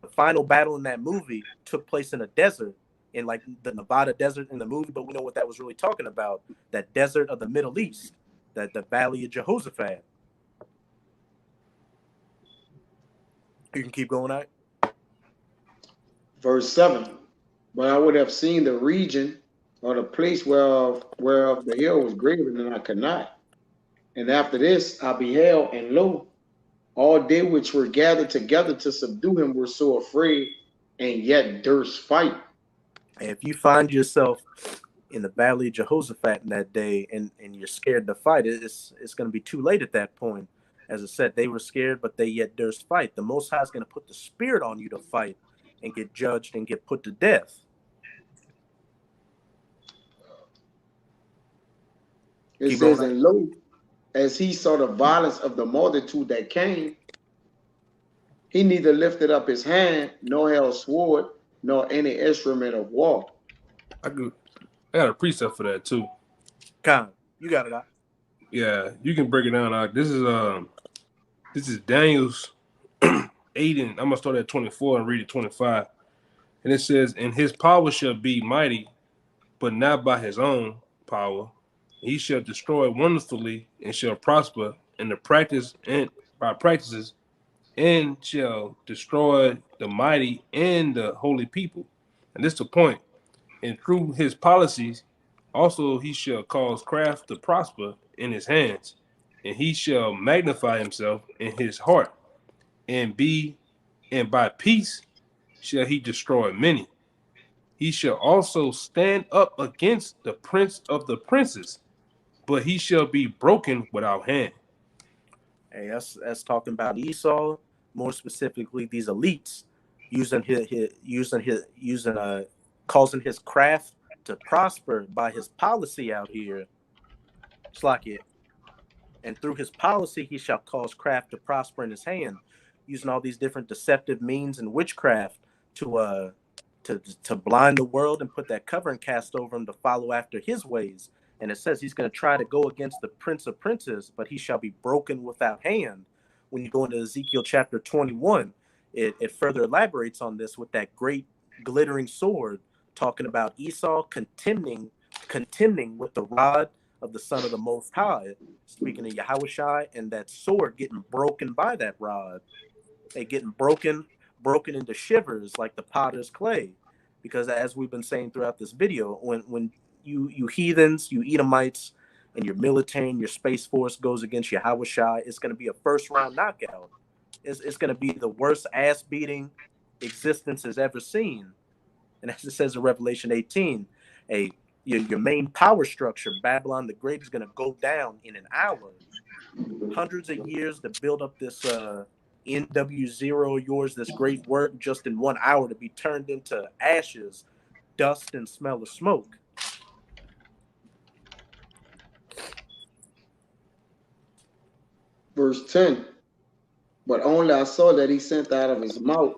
final battle in that movie took place in a desert, in like the Nevada desert in the movie, but we know what that was really talking about, that desert of the Middle East, that the valley of Jehoshaphat. You can keep going out. Verse 7. But I would have seen the region or the place whereof the hill was graven, and I could not. And after this I beheld, and lo, all they which were gathered together to subdue him were so afraid, and yet durst fight. And if you find yourself in the valley of Jehoshaphat in that day, and you're scared to fight, it's going to be too late at that point. As I said, they were scared, but they yet durst fight. The Most High is going to put the spirit on you to fight and get judged and get put to death. It says, and lo, as he saw the violence of the multitude that came, he neither lifted up his hand, nor held sword, nor any instrument of war. I got a precept for that too. Con, you got it out. Yeah, you can break it down. This is Daniel's 8, and I'm gonna start at 24 and read it 25. And it says, "And his power shall be mighty, but not by his own power. He shall destroy wonderfully, and shall prosper in the practice and by practices, and shall destroy the mighty and the holy people." And this is the point. And through his policies, also he shall cause craft to prosper in his hands, and he shall magnify himself in his heart, and by peace shall he destroy many. He shall also stand up against the prince of the princes, but he shall be broken without hand. Hey, that's talking about Esau, more specifically these elites causing his craft to prosper by his policy out here. It's like it. And through his policy, he shall cause craft to prosper in his hand, using all these different deceptive means and witchcraft to blind the world and put that covering cast over him to follow after his ways. And it says he's going to try to go against the prince of princes, but he shall be broken without hand. When you go into Ezekiel chapter 21, it further elaborates on this with that great glittering sword, talking about Esau contending with the rod of the Son of the Most High, speaking of Yahawashi, and that sword getting broken by that rod. They getting broken into shivers like the potter's clay. Because as we've been saying throughout this video, when you heathens, you Edomites, and your military and your space force goes against Yahawashi, it's going to be a first round knockout. It's going to be the worst ass beating existence has ever seen. And as it says in Revelation 18, your main power structure, Babylon the Great, is going to go down in an hour. Hundreds of years to build up this NW0 yours, this great work, just in 1 hour to be turned into ashes, dust, and smell of smoke. Verse 10. But only I saw that he sent out of his mouth,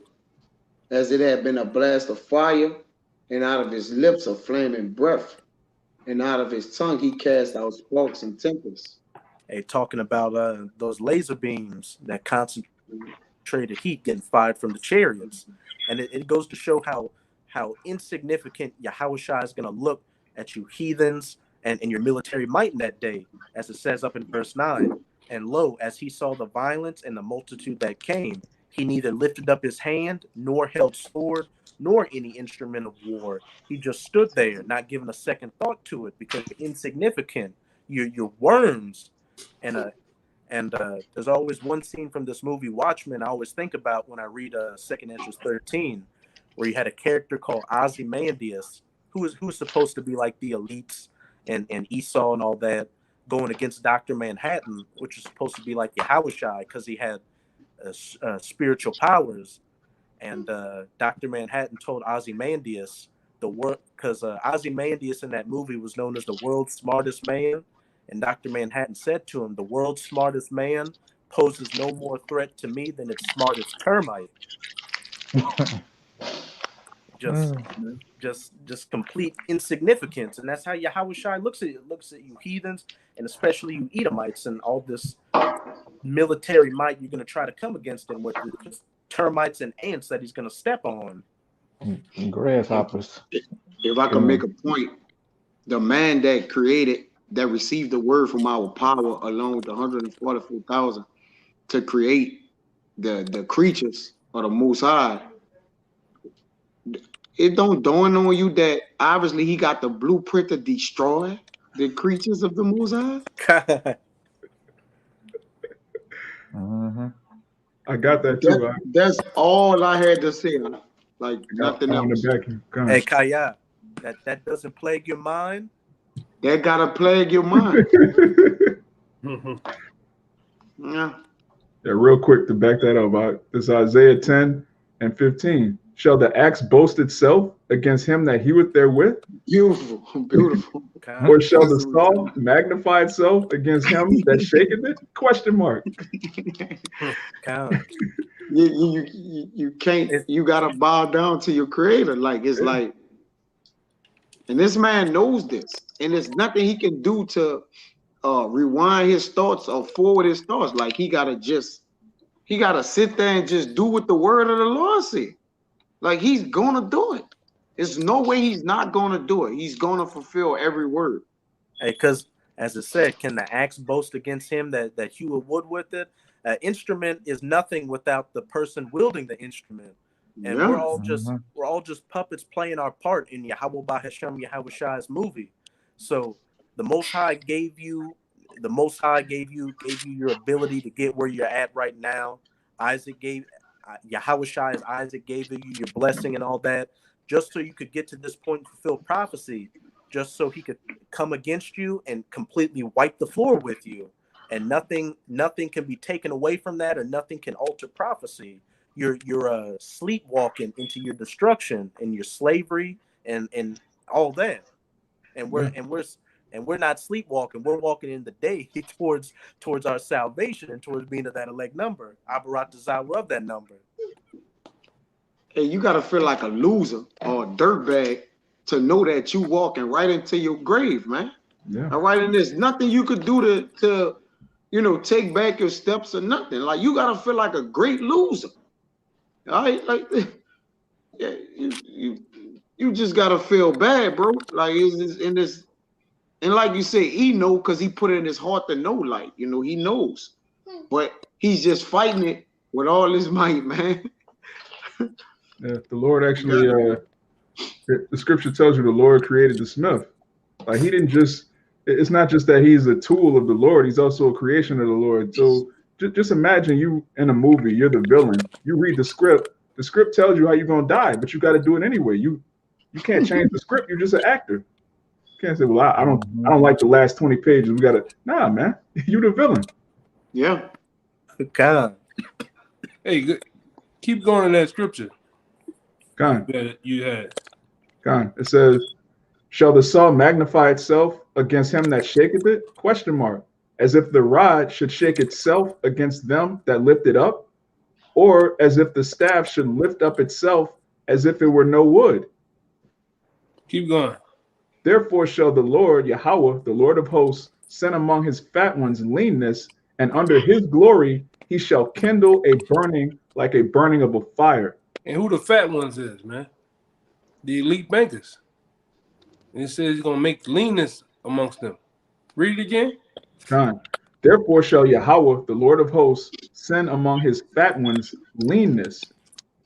as it had been a blast of fire, and out of his lips a flaming breath, and out of his tongue he cast out sparks and tempests. Hey, talking about those laser beams that concentrated heat getting fired from the chariots. And it goes to show how insignificant Yahawashi is going to look at you heathens and your military might in that day, as it says up in verse 9. And lo, as he saw the violence and the multitude that came, he neither lifted up his hand, nor held sword, nor any instrument of war. He just stood there, not giving a second thought to it, because you're insignificant. You're worms. And there's always one scene from this movie, Watchmen, I always think about when I read 2nd Ezra 13, where you had a character called Ozymandias, who was supposed to be like the elites and Esau and all that, going against Dr. Manhattan, which is supposed to be like Yahawashi because he had spiritual powers. And Dr. Manhattan told Ozymandias because Ozymandias in that movie was known as the world's smartest man. And Dr. Manhattan said to him, the world's smartest man poses no more threat to me than its smartest termite. Just complete insignificance. And that's how Yahawashi looks at you heathens, and especially you Edomites, and all this military might you're going to try to come against him with termites and ants that he's going to step on. Grasshoppers. If I can make a point, the man that received the word from our power along with the 144,000 to create the creatures of the Most High, it don't dawn on you that obviously he got the blueprint to destroy the creatures of the Most High? I got that too. That's all I had to say. Like nothing else. Hey, Kaya, that doesn't plague your mind? That gotta plague your mind. Yeah. Yeah, real quick to back that up. This Isaiah 10 and 15. Shall the axe boast itself against him that heweth therewith? Beautiful. Or shall the saw magnify itself against him that shaketh it? Question mark. You can't. You gotta bow down to your creator. Like it's like, and this man knows this, and there's nothing he can do to rewind his thoughts or forward his thoughts. Like he gotta sit there and just do what the word of the Lord said. Like he's gonna do it. There's no way he's not gonna do it. He's gonna fulfill every word. Hey, because as it said, can the axe boast against him that hew wood with it? Instrument is nothing without the person wielding the instrument, and we're all just puppets playing our part in Yahweh Hashem Yahawashi's movie. So the Most High gave you your ability to get where you're at right now. Isaac Yahawashi, as Isaac gave you your blessing and all that, just so you could get to this point and fulfill prophecy, just so he could come against you and completely wipe the floor with you. And nothing can be taken away from that, or nothing can alter prophecy. You're sleepwalking into your destruction and your slavery and all that. And we're not sleepwalking. We're walking in the day towards our salvation and towards being of that elect number. Abarat desire of that number. Hey, you gotta feel like a loser or a dirtbag to know that you walking right into your grave, man. Yeah. All right, and there's nothing you could do to take back your steps or nothing. Like, you gotta feel like a great loser. All right, like, yeah, you just gotta feel bad, bro. Like, it's in this, and like you say, he know because he put it in his heart to know. Like, he knows, but he's just fighting it with all his might, man. Yeah, the Lord actually, the scripture tells you the Lord created the smith. Like, he didn't just, it's not just that he's a tool of the Lord, he's also a creation of the Lord. So just imagine you in a movie, you're the villain. You read the script tells you how you're going to die, but you got to do it anyway. You can't change the script, you're just an actor. You can't say, well, I don't like the last 20 pages. We got to, nah, man, you the villain. Yeah. God. Hey, good. Keep going in that scripture. Gone. You had. Gone. It says, shall the saw magnify itself against him that shaketh it? Question mark. As if the rod should shake itself against them that lift it up, or as if the staff should lift up itself as if it were no wood. Keep going. Therefore shall the Lord, Yahweh, the Lord of hosts, send among his fat ones leanness, and under his glory he shall kindle a burning like a burning of a fire. And who the fat ones is, man? The elite bankers. And it says he's going to make leanness amongst them. Read it again. Gone. Therefore shall Yahweh, the Lord of hosts, send among his fat ones leanness,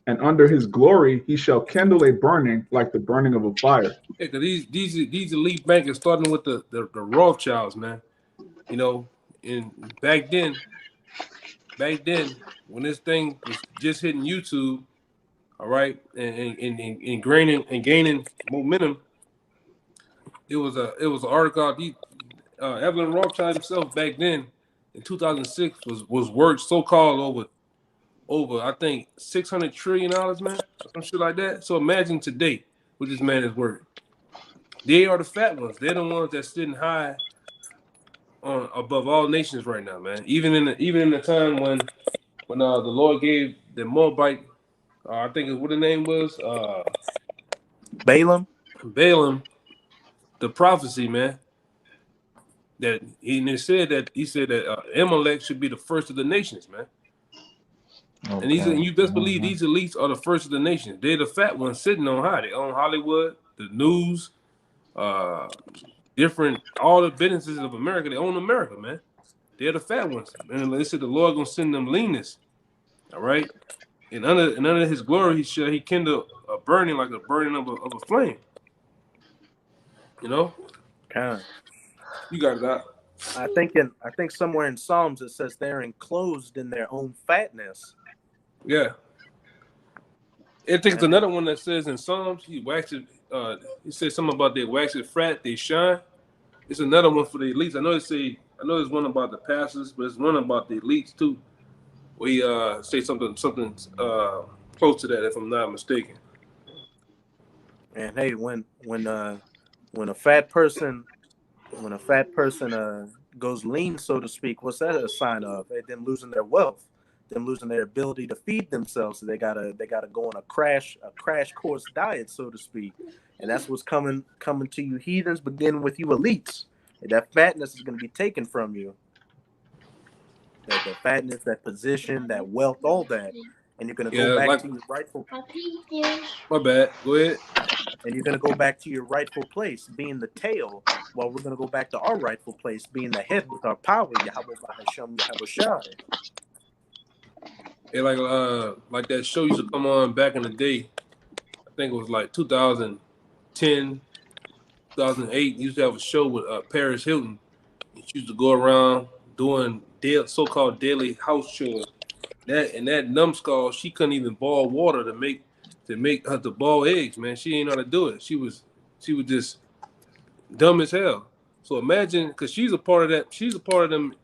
and under his glory he shall kindle a burning like the burning of a fire. Yeah, because these elite bankers, starting with the Rothschilds, man. And back then, when this thing was just hitting YouTube, all right, and gaining momentum, it was an article. Evelyn Rothschild himself back then in 2006 was worth so-called over I think $600 trillion, man, some shit like that. So imagine today what this man is worth. They are the fat ones. They're the ones that's sitting high above all nations right now, man. Even in the time when the Lord gave the Moabite, I think what the name was, Balaam, the prophecy, man. That he said that Amalek should be the first of the nations, man. Okay. And you best believe these elites are the first of the nations. They're the fat ones sitting on high. They own Hollywood, the news, all the businesses of America. They own America, man. They're the fat ones. And they said the Lord gonna send them leanness. All right. And under his glory, he kindle a burning like a burning of a flame. God. You got it out. I think somewhere in Psalms it says they're enclosed in their own fatness. Yeah. I think it's another one that says in Psalms, he says something about they wax it fat, they shine. It's another one for the elites. I know there's one about the pastors, but it's one about the elites too. We say something close to that, if I'm not mistaken. And hey, when a fat person goes lean, so to speak, what's that a sign of? Them losing their wealth, them losing their ability to feed themselves. So they gotta go on a crash course diet, so to speak. And that's what's coming to you heathens, beginning with you elites. And that fatness is going to be taken from you. That fatness, that position, that wealth, all that. And you're going to go back to your rightful. My bad. Go ahead. And you're going to go back to your rightful place, being the tail, while we're going to go back to our rightful place, being the head with our power. Yahawashi. Yeah, like that show used to come on back in the day. I think it was like 2010, 2008. Used to have a show with Paris Hilton. She used to go around doing so-called daily house chores. that numbskull, she couldn't even boil water to make her to boil eggs, man. She ain't know how to do it. She was just dumb as hell. So imagine, because she's a part of that. She's a part of them,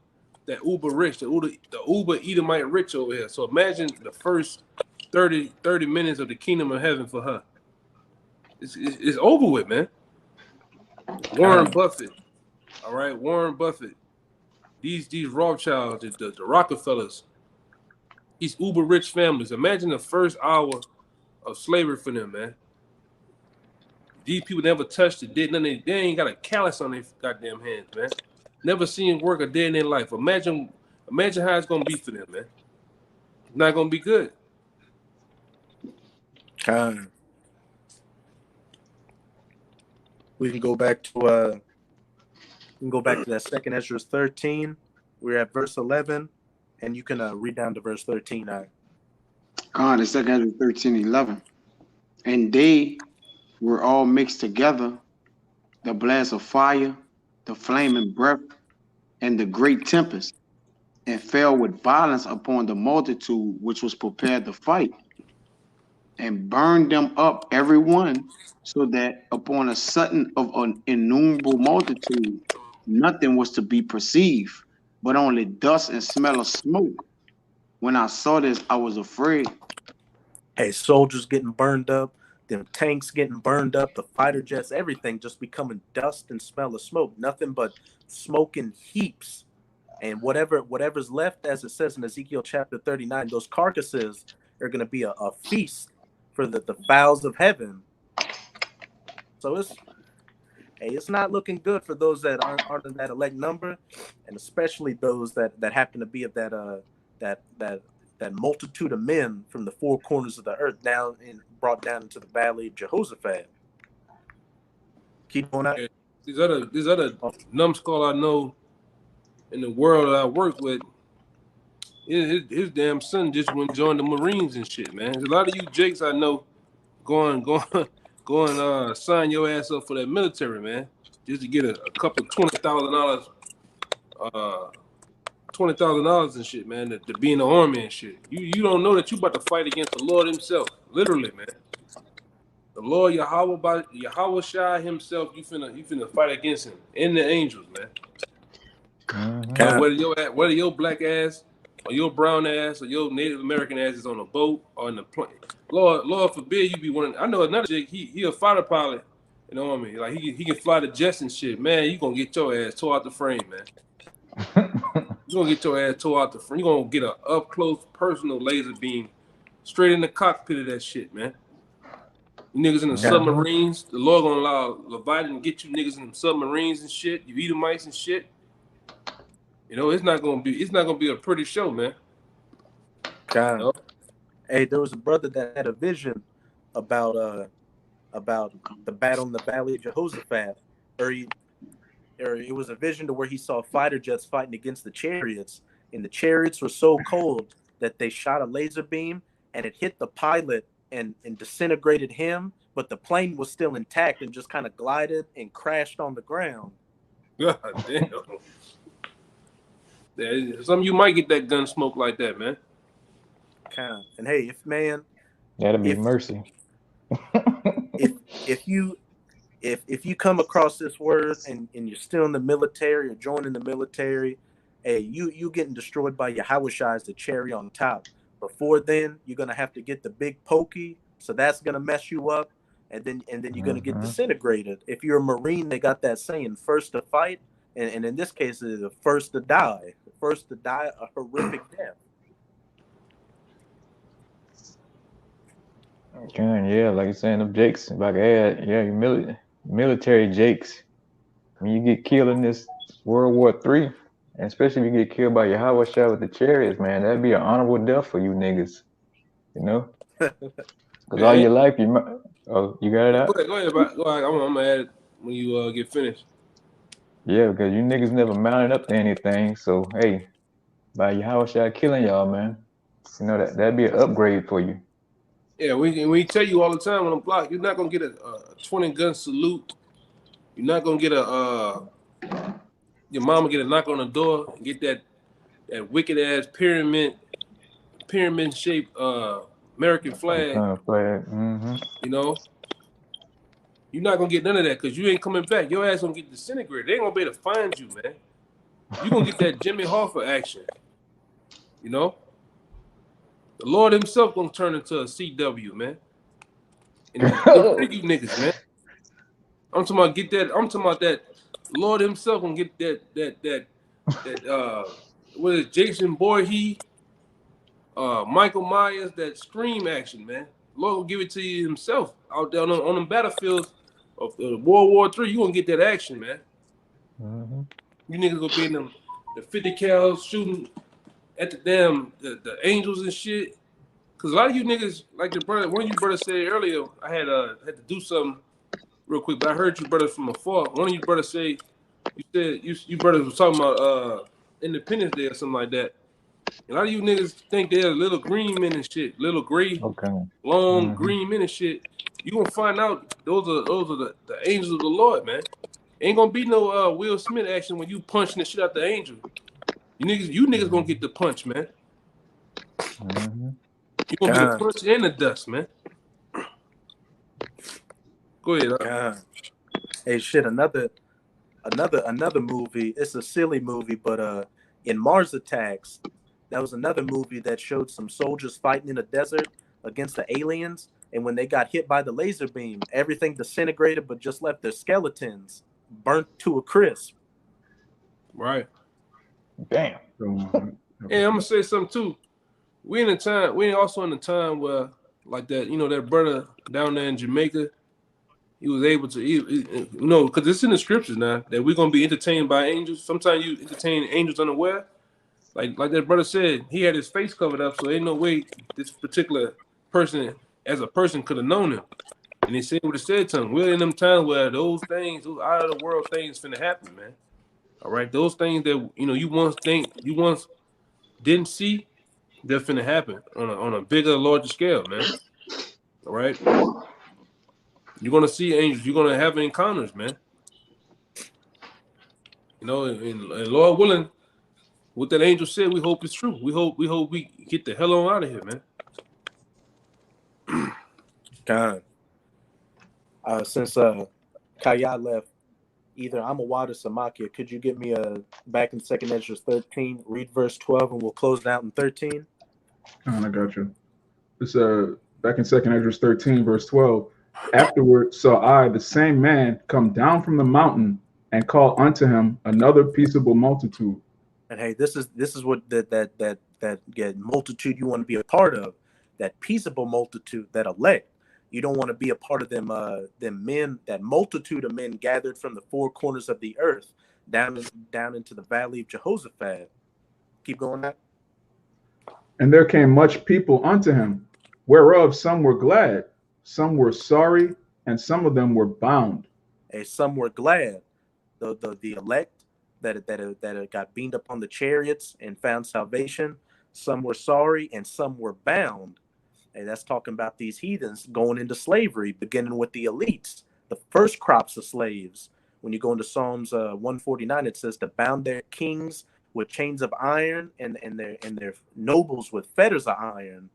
that uber rich, the uber Edomite rich over here. So imagine the first 30 minutes of the kingdom of heaven for her. It's over with, man. Warren Buffett, all right, Warren Buffett. These Rothschilds, the Rockefellers, these uber rich families. Imagine the first hour of slavery for them, man. These people never touched it, did nothing. They ain't got a callus on their goddamn hands, man. Never seen work a day in their life. Imagine how it's gonna be for them, man. It's not gonna be good. We can go back to that second Ezra 13. We're at verse 11, and you can read down to verse 13. The second Ezra 13:11. And they were all mixed together, the blast of fire, the flaming breath, and the great tempest, and fell with violence upon the multitude which was prepared to fight, and burned them up every one, so that upon a sudden of an innumerable multitude, nothing was to be perceived, but only dust and smell of smoke. When I saw this, I was afraid. Hey, soldiers getting burned up, them tanks getting burned up, the fighter jets, everything just becoming dust and smell of smoke. Nothing but smoke in heaps. And whatever's left, as it says in Ezekiel chapter 39, those carcasses are going to be a feast for the fowls of heaven. So it's not looking good for those that aren't in that elect number, and especially those that happen to be of that multitude of men from the four corners of the earth brought down into the valley of Jehoshaphat. Keep going out. These other numbskull I know in the world that I work with, his damn son just went and joined the Marines and shit, man. There's a lot of you Jakes I know going sign your ass up for that military, man, just to get a couple $20,000 and shit, man, to be in the army and shit. You don't know that you about to fight against the Lord himself, literally, man. The Lord Yahawashi himself, you finna fight against him and the angels, man. Whether your black ass or your brown ass or your Native American ass is on a boat or in the plane, Lord forbid you be one. I know another chick. He a fighter pilot in the army. Like he can fly the jets and shit. Man, you gonna get your ass tore out the frame, man. You gonna get your ass tore out the frame. You gonna get a up close personal laser beam straight in the cockpit of that shit, man. You niggas in the submarines, the Lord gonna allow Leviathan to get you niggas in the submarines and shit. You Edomites and shit. You know, it's not gonna be a pretty show, man. God. You know? Hey, there was a brother that had a vision about the battle in the Valley of Jehoshaphat. Or it was a vision to where he saw fighter jets fighting against the chariots, and the chariots were so cold that they shot a laser beam and it hit the pilot and disintegrated him, but the plane was still intact and just kind of glided and crashed on the ground. God damn. Some of you might get that gun smoke like that, man. And hey, that'd be mercy. if you come across this word and you're still in the military or joining the military, hey, you getting destroyed by Yahawashi as the cherry on top. Before then, you're gonna have to get the big pokey, so that's gonna mess you up, and then you're gonna get disintegrated. If you're a Marine, they got that saying, first to fight, and in this case, it's the first to die. First to die a horrific death. Yeah, like you're saying, them Jakes, if I could add, you military Jakes. When you get killed in this World War III, and especially if you get killed by Yahawashi with the chariots, man, that'd be an honorable death for you niggas. You know? Because all your life, you might. Oh, you got it out? Go ahead. I'm gonna add it when you get finished. Yeah, because you niggas never mounted up to anything. So, hey, by Yahawashi killing y'all, man, you know, that'd be an upgrade for you. Yeah, we tell you all the time on the block, you're not gonna get a 20-gun salute. You're not gonna get your mama get a knock on the door and get that wicked ass pyramid pyramid shaped American flag. You know, you're not gonna get none of that because you ain't coming back. Your ass gonna get disintegrated. They ain't gonna be able to find you, man. You gonna get that Jimmy Hoffa action. You know, the Lord Himself gonna turn into a CW, man. And get rid of you niggas, man. I'm talking about get that. I'm talking about that. Lord Himself gonna get that. What is it, Jason Voorhees, Michael Myers, that Scream action, man. Lord will give it to you Himself out there on them battlefields of World War III. You gonna get that action, man. You niggas gonna be in them the 50 cals shooting at the damn the angels and shit. Cause a lot of you niggas, like the brother, one of you brothers said earlier, I had to do something real quick, but I heard you brothers from afar. One of you brothers say, you said you brothers was talking about Independence Day or something like that. A lot of you niggas think they're little green men and shit, little gray, long green men and shit. You gonna find out those are the angels of the Lord, man. Ain't gonna be no Will Smith action when you punching the shit out the angel. You niggas gonna get the punch, man. You gonna get the punch and the dust, man. Go ahead. Hey, shit, another movie. It's a silly movie, but in Mars Attacks, that was another movie that showed some soldiers fighting in the desert against the aliens, and when they got hit by the laser beam, everything disintegrated, but just left their skeletons burnt to a crisp. Right. Damn. Hey, I'm gonna say something too. We also in a time where, like that, you know, that brother down there in Jamaica, he was able to, you know, because it's in the scriptures now that we're gonna be entertained by angels. Sometimes you entertain angels unaware. Like that brother said, he had his face covered up, so ain't no way this particular person, as a person, could have known him. And he said what he said to him. We're in them times where those out of the world things finna happen, man. All right, those things that you once didn't see, they're finna happen on a bigger, larger scale, man. All right, you're gonna see angels. You're gonna have encounters, man. You know, and Lord willing, what that angel said, we hope it's true. We hope we get the hell on out of here, man. God. Since Kaya left, either Amawad or Samakia, could you get me back in 2nd Ezra 13, read verse 12, and we'll close it out in 13? I got you. It's back in 2nd Ezra 13, verse 12. Afterward saw I the same man come down from the mountain and call unto him another peaceable multitude. And hey, this is what that multitude you want to be a part of, that peaceable multitude, that elect. You don't want to be a part of them men, that multitude of men gathered from the four corners of the earth down into the valley of Jehoshaphat. Keep going now. And there came much people unto him, whereof some were glad, some were sorry, and some of them were bound. Hey, some were glad, the elect that got beamed up on the chariots and found salvation. Some were sorry, and some were bound. And that's talking about these heathens going into slavery, beginning with the elites, the first crops of slaves. When you go into Psalms 149, it says to bound their kings with chains of iron and their nobles with fetters of iron.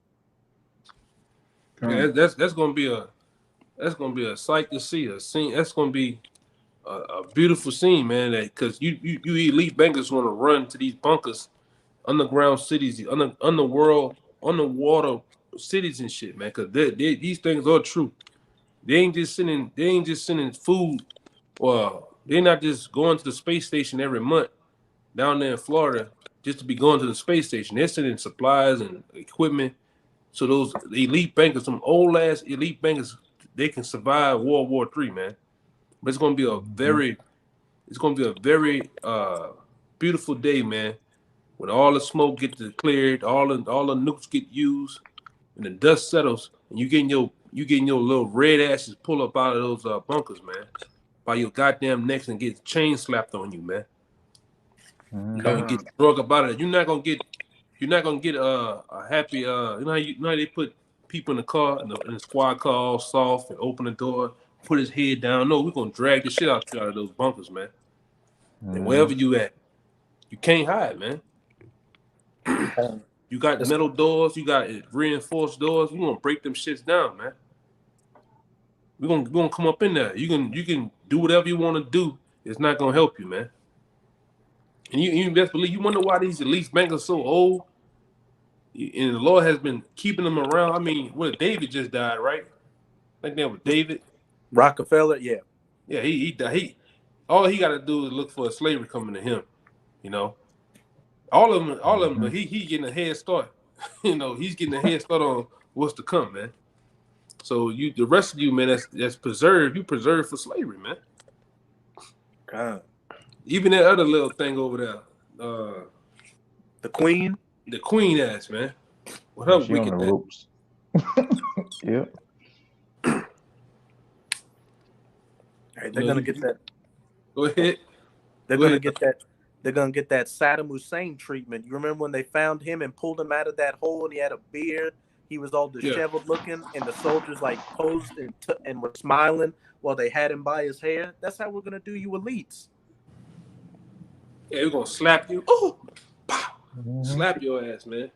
Yeah, that's gonna be a sight to see, a scene. That's gonna be a beautiful scene, man. Because you elite bankers want to run to these bunkers, underground cities, underworld, underwater cities and shit, man. Because these things are true. They ain't just sending food, or they're not just going to the space station every month down there in Florida just to be going to the space station. They're sending supplies and equipment. So those elite bankers, some old ass elite bankers, they can survive World War III, man. But it's gonna be a very beautiful day, man. When all the smoke gets cleared, all the nukes get used, and the dust settles, and you getting your little red asses pull up out of those bunkers, man, by your goddamn necks and get chain slapped on you, man. You know, you get drug about it. You're not gonna get a happy you know how they put people in the car in the squad car all soft and open the door, put his head down. No, we're gonna drag the shit out of those bunkers, man. And wherever you at, you can't hide, man. You got metal doors, you got reinforced doors. We're gonna break them shits down, man. We're gonna come up in there. You can do whatever you want to do. It's not gonna help you, man. And you best believe, you wonder why these elite bankers are so old. And the Lord has been keeping them around. I mean, David just died, right? I think that was David. Rockefeller, yeah. Yeah, he died. All he got to do is look for a slavery coming to him. You know, all of them. But he getting a head start. You know, he's getting a head start on what's to come, man. So the rest of you, man, that's preserved. You preserved for slavery, man. God. Even that other little thing over there, the queen ass, man. What up, she on the ropes. Yep. Hey, they're gonna get that. Go ahead. They're gonna get that. They're gonna get that Saddam Hussein treatment. You remember when they found him and pulled him out of that hole, and he had a beard. He was all disheveled looking, and the soldiers like posed and were smiling while they had him by his hair. That's how we're gonna do you elites. Yeah, we're gonna slap you. Oh, pow. Slap your ass, man.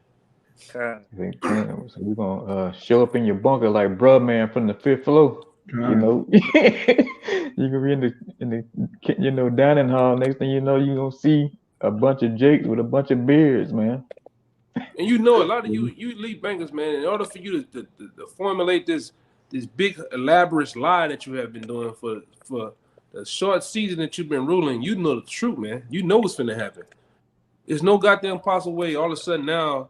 So we're gonna show up in your bunker like bruh man from the 5th floor. You know, you can be in the dining hall. Next thing you know, you gonna see a bunch of Jakes with a bunch of beards, man. And you know, a lot of you elite bankers, man. In order for you to formulate this big elaborate lie that you have been doing for the short season that you've been ruling, you know the truth, man. You know what's finna happen. There's no goddamn possible way. All of a sudden now,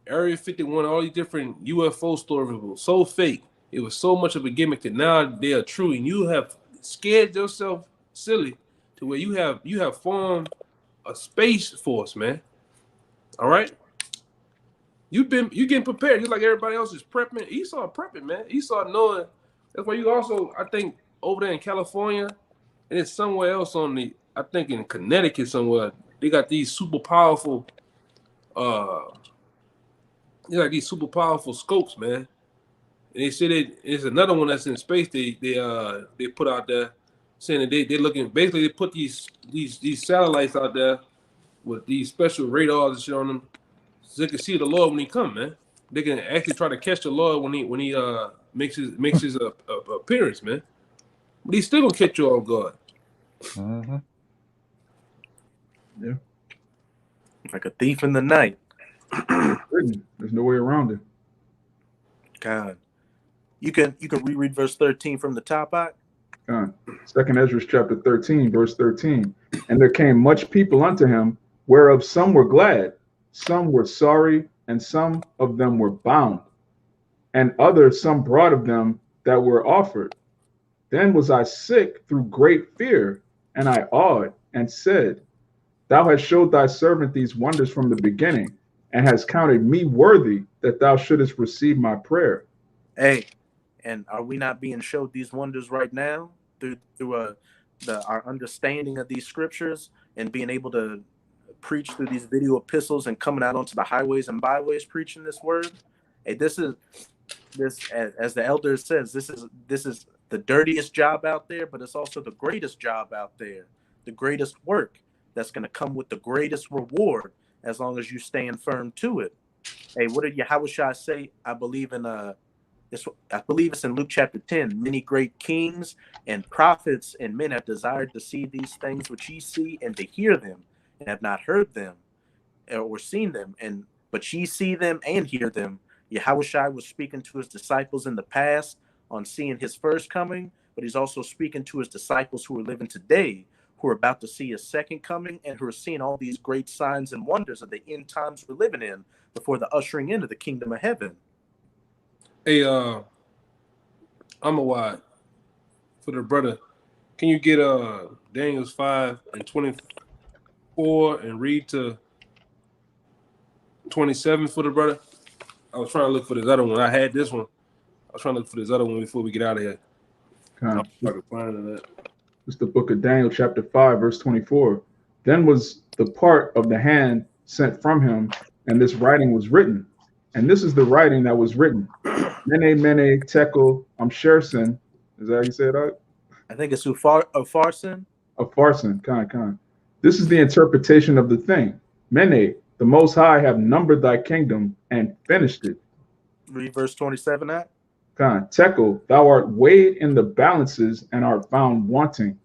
Area 51, all these different UFO stories were so fake. It was so much of a gimmick that now they are true, and you have scared yourself silly to where you have formed a space force, man. All right, you getting prepared. You're like everybody else is prepping. Esau prepping, man. Esau knowing. That's why you also, I think, over there in California, and it's somewhere else I think in Connecticut somewhere. They got these super powerful, scopes, man. And they said it's another one that's in space. They put out there saying that they're looking. Basically, they put these satellites out there with these special radars and shit on them, so they can see the Lord when he come, man. They can actually try to catch the Lord when he makes his appearance, man. But he's still gonna catch you off guard. Mm-hmm. Yeah, like a thief in the night. There's no way around it. God. You can reread verse 13 from the top out. Second Ezra chapter 13, verse 13. And there came much people unto him, whereof some were glad, some were sorry, and some of them were bound. And others some brought of them that were offered. Then was I sick through great fear, and I awed, and said, Thou hast showed thy servant these wonders from the beginning, and hast counted me worthy that thou shouldest receive my prayer. Hey, and are we not being showed these wonders right now through our understanding of these scriptures and being able to preach through these video epistles and coming out onto the highways and byways preaching this word? Hey, this as the elder says, this is the dirtiest job out there, but it's also the greatest job out there, the greatest work that's going to come with the greatest reward as long as you stand firm to it. Hey, what did Yahawashi say? I believe it's in Luke chapter 10. Many great kings and prophets and men have desired to see these things which ye see, and to hear them, and have not heard them or seen them. But ye see them and hear them. Yahawashi was speaking to his disciples in the past on seeing his first coming, but he's also speaking to his disciples who are living today, who are about to see his second coming, and who are seeing all these great signs and wonders of the end times we're living in before the ushering into the kingdom of heaven. Hey, I'm a wide for the brother. Can you get Daniel's 5:24 and read to 27 for the brother? I was trying to look for this other one. I had this one. I was trying to look for this other one before we get out of here. It's the book of Daniel, chapter 5, verse 24. Then was the part of the hand sent from him, and this writing was written. And this is the writing that was written. Mene, Tekel, Sherson. Is that how you say it out? I think it's Upharsin. Upharsin, kind. This is the interpretation of the thing. Mene, The Most High have numbered thy kingdom and finished it. Read verse 27 out. Con, Tekel, thou art weighed in the balances and art found wanting.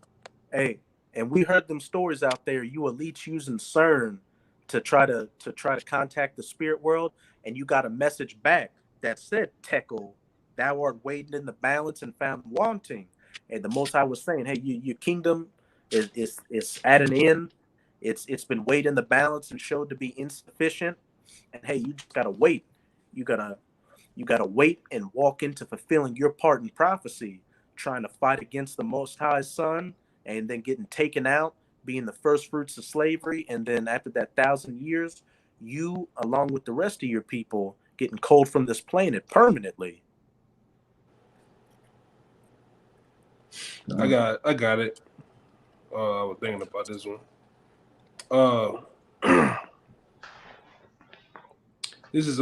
Hey, and we heard them stories out there. You elites using CERN to try to contact the spirit world, and you got a message back that said, Tekel, thou art weighed in the balance and found wanting. And the Most High was saying, hey, your kingdom is at an end. It's been weighed in the balance and showed to be insufficient. And hey, you just gotta wait. You gotta wait and walk into fulfilling your part in prophecy, trying to fight against the Most High's Son, and then getting taken out, being the first fruits of slavery, and then after that 1,000 years, you, along with the rest of your people, getting cold from this planet permanently. I got it. I was thinking about this one. This is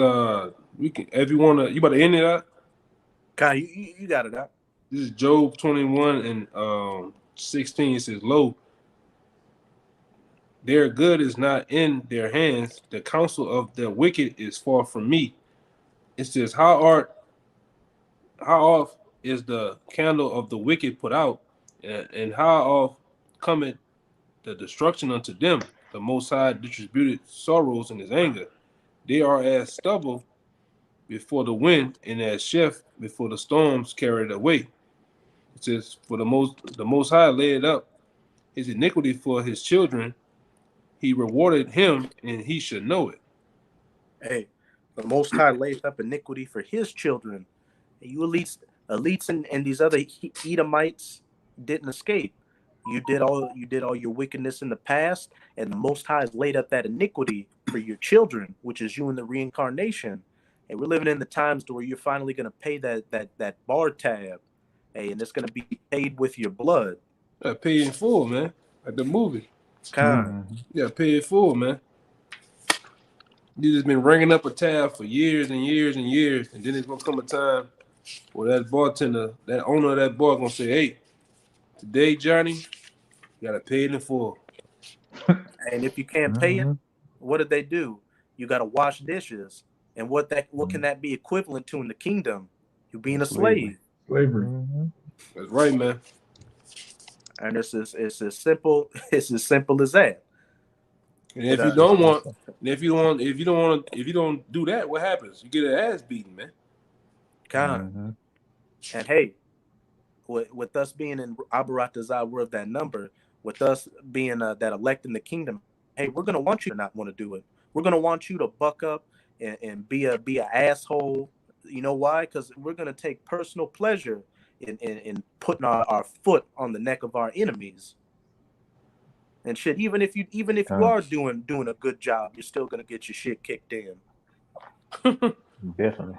we can, if you wanna, you about to end it out? Kai, you got it out. This is Job 21 and 16. It says, "Lo, their good is not in their hands. The counsel of the wicked is far from me." It says, how oft is the candle of the wicked put out, and how oft cometh the destruction unto them? The Most High distributed sorrows in his anger. They are as stubble before the wind, and as chaff before the storms carried away. It says, for the most High laid up his iniquity for his children. He rewarded him, and he should know it. Hey, the Most High laid up iniquity for his children. You elites and these other Edomites didn't escape. You did all your wickedness in the past, and the Most High has laid up that iniquity for your children, which is you in the reincarnation. And we're living in the times where you're finally going to pay that bar tab, hey, and it's going to be paid with your blood. Pay in full, man. Like the movie. Yeah, pay it full, man. You just been ringing up a tab for years and years and years, and then it's gonna come a time where that bartender, that owner of that bar, gonna say, "Hey, today, Johnny, you gotta pay it in full." And if you can't pay it, what did they do? You got to wash dishes. And what can that be equivalent to in the kingdom? You being a slave. Slavery. That's right, man. And it's as simple as that. And if you don't do that, what happens? You get an ass beaten, man. And hey, with us being in Abaratazah, we're of that number. With us being that elect in the kingdom, hey, we're gonna want you to not want to do it. We're gonna want you to buck up and be an asshole. You know why? Because we're gonna take personal pleasure in putting our foot on the neck of our enemies. And shit, even if you are doing a good job, you're still gonna get your shit kicked in. Definitely.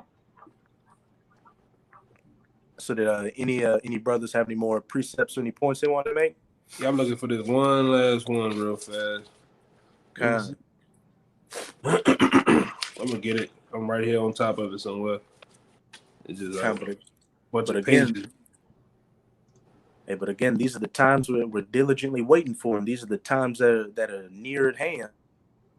So did any brothers have any more precepts or any points they want to make? Yeah, I'm looking for this one last one real fast. I'm gonna get it. I'm right here on top of it somewhere. It's just bunch of pages. Hey, but again, these are the times we're diligently waiting for, and these are the times that are near at hand.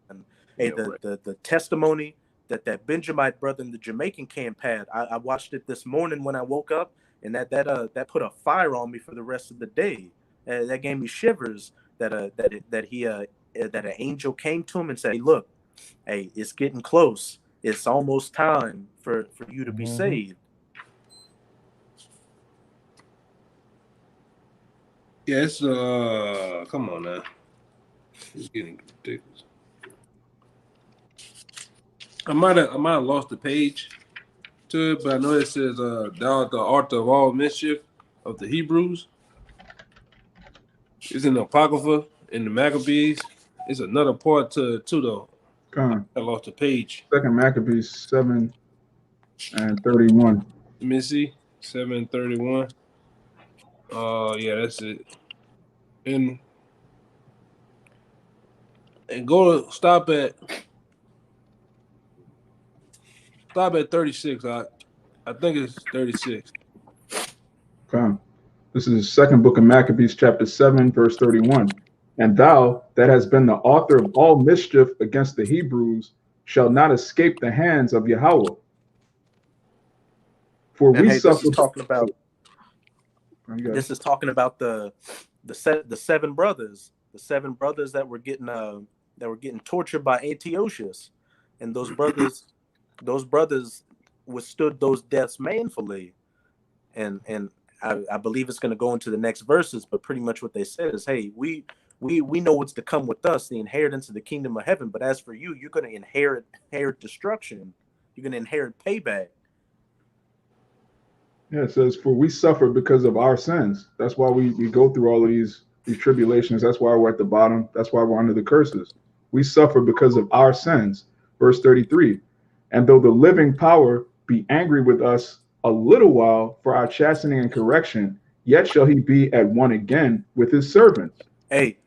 And hey, the testimony that Benjamite brother in the Jamaican camp had, I watched it this morning when I woke up, and that put a fire on me for the rest of the day. That gave me shivers. That an angel came to him and said, "Hey, look, hey, it's getting close. It's almost time for you to be saved." Yeah, it's come on now. It's getting ridiculous. I might have lost the page to it, but I know it says thou art the author of all mischief of the Hebrews. It's in the Apocrypha, in the Maccabees. It's another part to it too, though. I lost the page. 2 Maccabees 7:31. Let me see. 7:31. Yeah, that's it. And go to stop at 36. I think it's 36. Okay. This is the second book of Maccabees, chapter 7, verse 31. And thou, that hast been the author of all mischief against the Hebrews, shall not escape the hands of Yahweh. For And we hey, suffer. this is talking about the seven brothers, that were getting tortured by Antiochus, and those brothers withstood those deaths manfully, and I believe it's going to go into the next verses, but pretty much what they said is, hey, we know what's to come with us, the inheritance of the kingdom of heaven, but as for you, you're going to inherit destruction, you're going to inherit payback. Yeah, it says, for we suffer because of our sins. That's why we go through all of these tribulations. That's why we're at the bottom. That's why we're under the curses. We suffer because of our sins. Verse 33, and though the living power be angry with us a little while for our chastening and correction, yet shall he be at one again with his servants. Hey,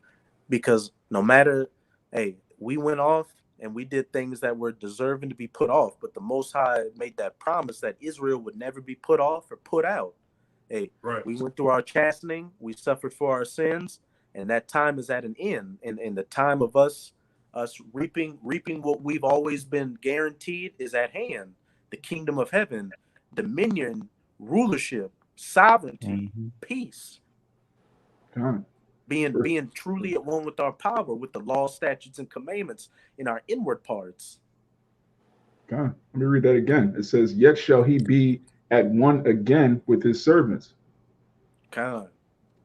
because no matter, hey, we went off and we did things that were deserving to be put off, but the Most High made that promise that Israel would never be put off or put out. Hey, Right. We went through our chastening, we suffered for our sins, and that time is at an end. And the time of us reaping what we've always been guaranteed is at hand. The kingdom of heaven, dominion, rulership, sovereignty, peace. God. Being truly at one with our power, with the law, statutes, and commandments in our inward parts. God. Let me read that again. It says, yet shall he be at one again with his servants. God.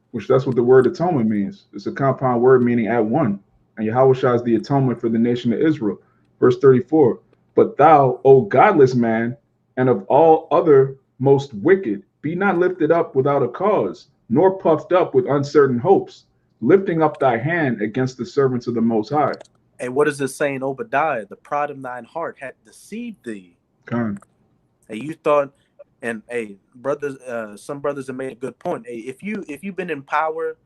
Which that's what the word atonement means. It's a compound word meaning at one. And Yahawashi is the atonement for the nation of Israel. Verse 34, but thou, O godless man, and of all other most wicked, be not lifted up without a cause, nor puffed up with uncertain hopes, lifting up thy hand against the servants of the Most High. And what is this saying, Obadiah? The pride of thine heart hath deceived thee. God. Hey, you thought, and hey, brothers, some brothers have made a good point. Hey, if you've been in power,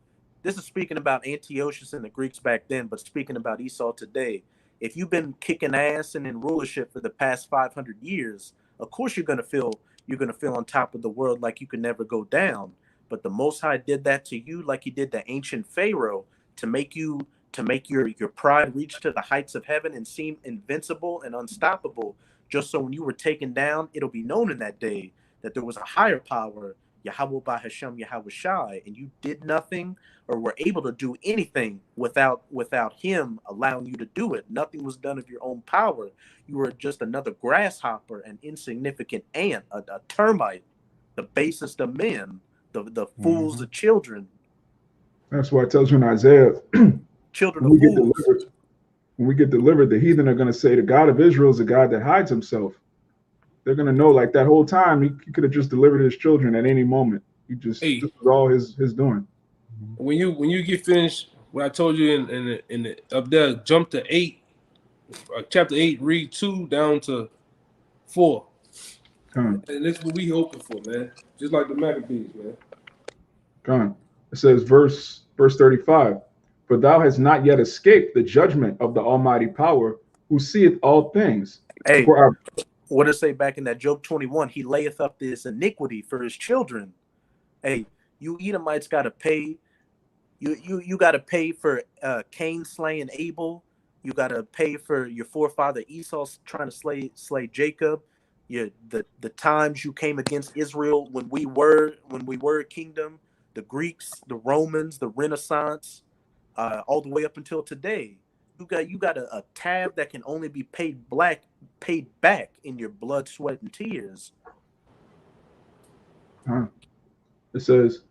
this is speaking about Antiochus and the Greeks back then, but speaking about Esau today. If you've been kicking ass and in rulership for the past 500 years, of course you're gonna feel on top of the world like you can never go down. But the Most High did that to you, like He did the ancient Pharaoh, to make your pride reach to the heights of heaven and seem invincible and unstoppable. Just so when you were taken down, it'll be known in that day that there was a higher power, Yahweh by Hashem Yahawashi, and you did nothing or were able to do anything without Him allowing you to do it. Nothing was done of your own power. You were just another grasshopper, an insignificant ant, a termite, the basest of men, the fools of children. That's why it tells you in Isaiah, children of fools. When we get delivered, the heathen are going to say the God of Israel is a God that hides himself. They're going to know, like, that whole time he could have just delivered his children at any moment. This was all his doing. When you get finished, what I told you in the up there, jump to 8, chapter 8, read 2 down to 4. And this is what we hoping for, man. Just like the Maccabees, man. It says, verse 35. For thou hast not yet escaped the judgment of the Almighty Power, who seeth all things. Hey, what does it say back in that Job 21? He layeth up this iniquity for his children. Hey, you Edomites got to pay. You got to pay for Cain slaying Abel. You got to pay for your forefather Esau trying to slay Jacob. The times you came against Israel when we were a kingdom. The Greeks, the Romans, the Renaissance. All the way up until today, you got a tab that can only be paid back in your blood, sweat, and tears. It says,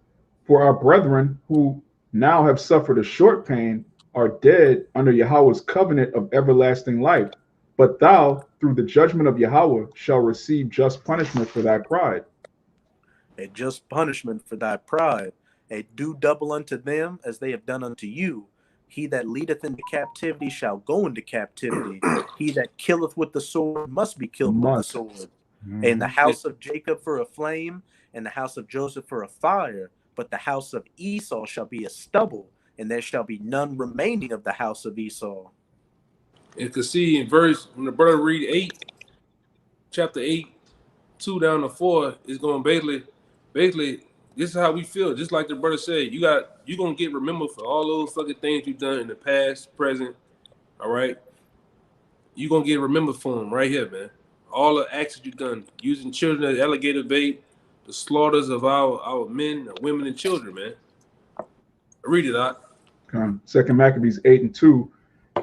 for our brethren who now have suffered a short pain are dead under Yahweh's covenant of everlasting life, but thou, through the judgment of Yahweh, shall receive just punishment for thy pride. A just punishment for thy pride. Do double unto them as they have done unto you. He that leadeth into captivity shall go into captivity. He that killeth with the sword must be killed with the sword. And the house of Jacob for a flame, and the house of Joseph for a fire. But the house of Esau shall be a stubble, and there shall be none remaining of the house of Esau. You can see in verse, when the brother read 8, chapter 8, 2 down to 4, is going basically this is how we feel. Just like the brother said, you're gonna get remembered for all those fucking things you've done in the past, present. All right, you're gonna get remembered for them right here, man. All the actions you've done, using children as alligator bait, the slaughters of our men, women, and children, man. Read it out. Second Maccabees 8:2,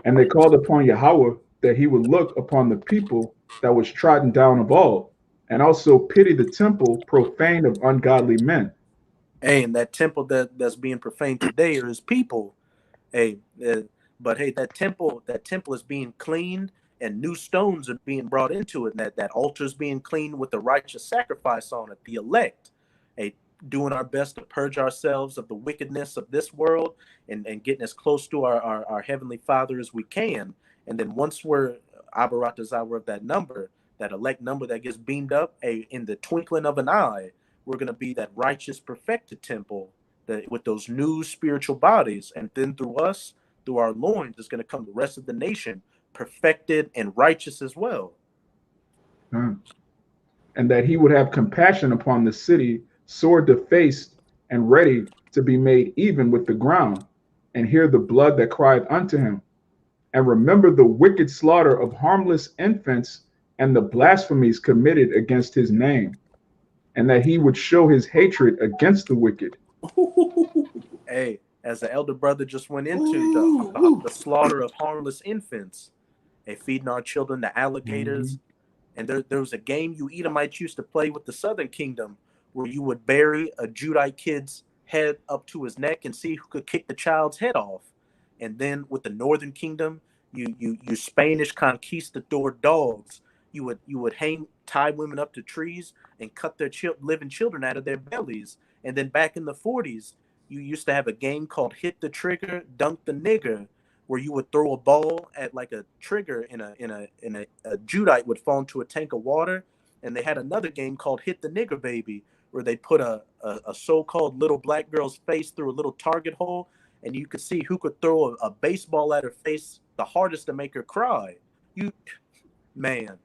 and they called upon Yahweh that he would look upon the people that was trodden down of all, and also pity the temple profaned of ungodly men. Hey, and that temple that's being profaned today are his people. Hey, but hey, that temple is being cleaned, and new stones are being brought into it. And that altar is being cleaned with the righteous sacrifice on it, the elect. Hey, doing our best to purge ourselves of the wickedness of this world, and getting as close to our heavenly Father as we can. And then once we're Abarat Desire of that elect number that gets beamed up, in the twinkling of an eye, we're going to be that righteous, perfected temple with those new spiritual bodies. And then through us, through our loins, is going to come the rest of the nation, perfected and righteous as well. And that he would have compassion upon the city, sword defaced and ready to be made even with the ground, and hear the blood that cried unto him, and remember the wicked slaughter of harmless infants and the blasphemies committed against his name, and that he would show his hatred against the wicked. Hey, as the elder brother just went into the slaughter of harmless infants, feeding our children to alligators. And there was a game you Edomites used to play with the Southern Kingdom where you would bury a Judite kid's head up to his neck and see who could kick the child's head off. And then with the Northern Kingdom, you Spanish conquistador dogs, you would tie women up to trees and cut their living children out of their bellies. And then back in the 40s, you used to have a game called Hit the Trigger, Dunk the Nigger, where you would throw a ball at like a trigger in a Judite would fall into a tank of water. And they had another game called Hit the Nigger Baby, where they put a so-called little black girl's face through a little target hole, and you could see who could throw a baseball at her face the hardest to make her cry. Man,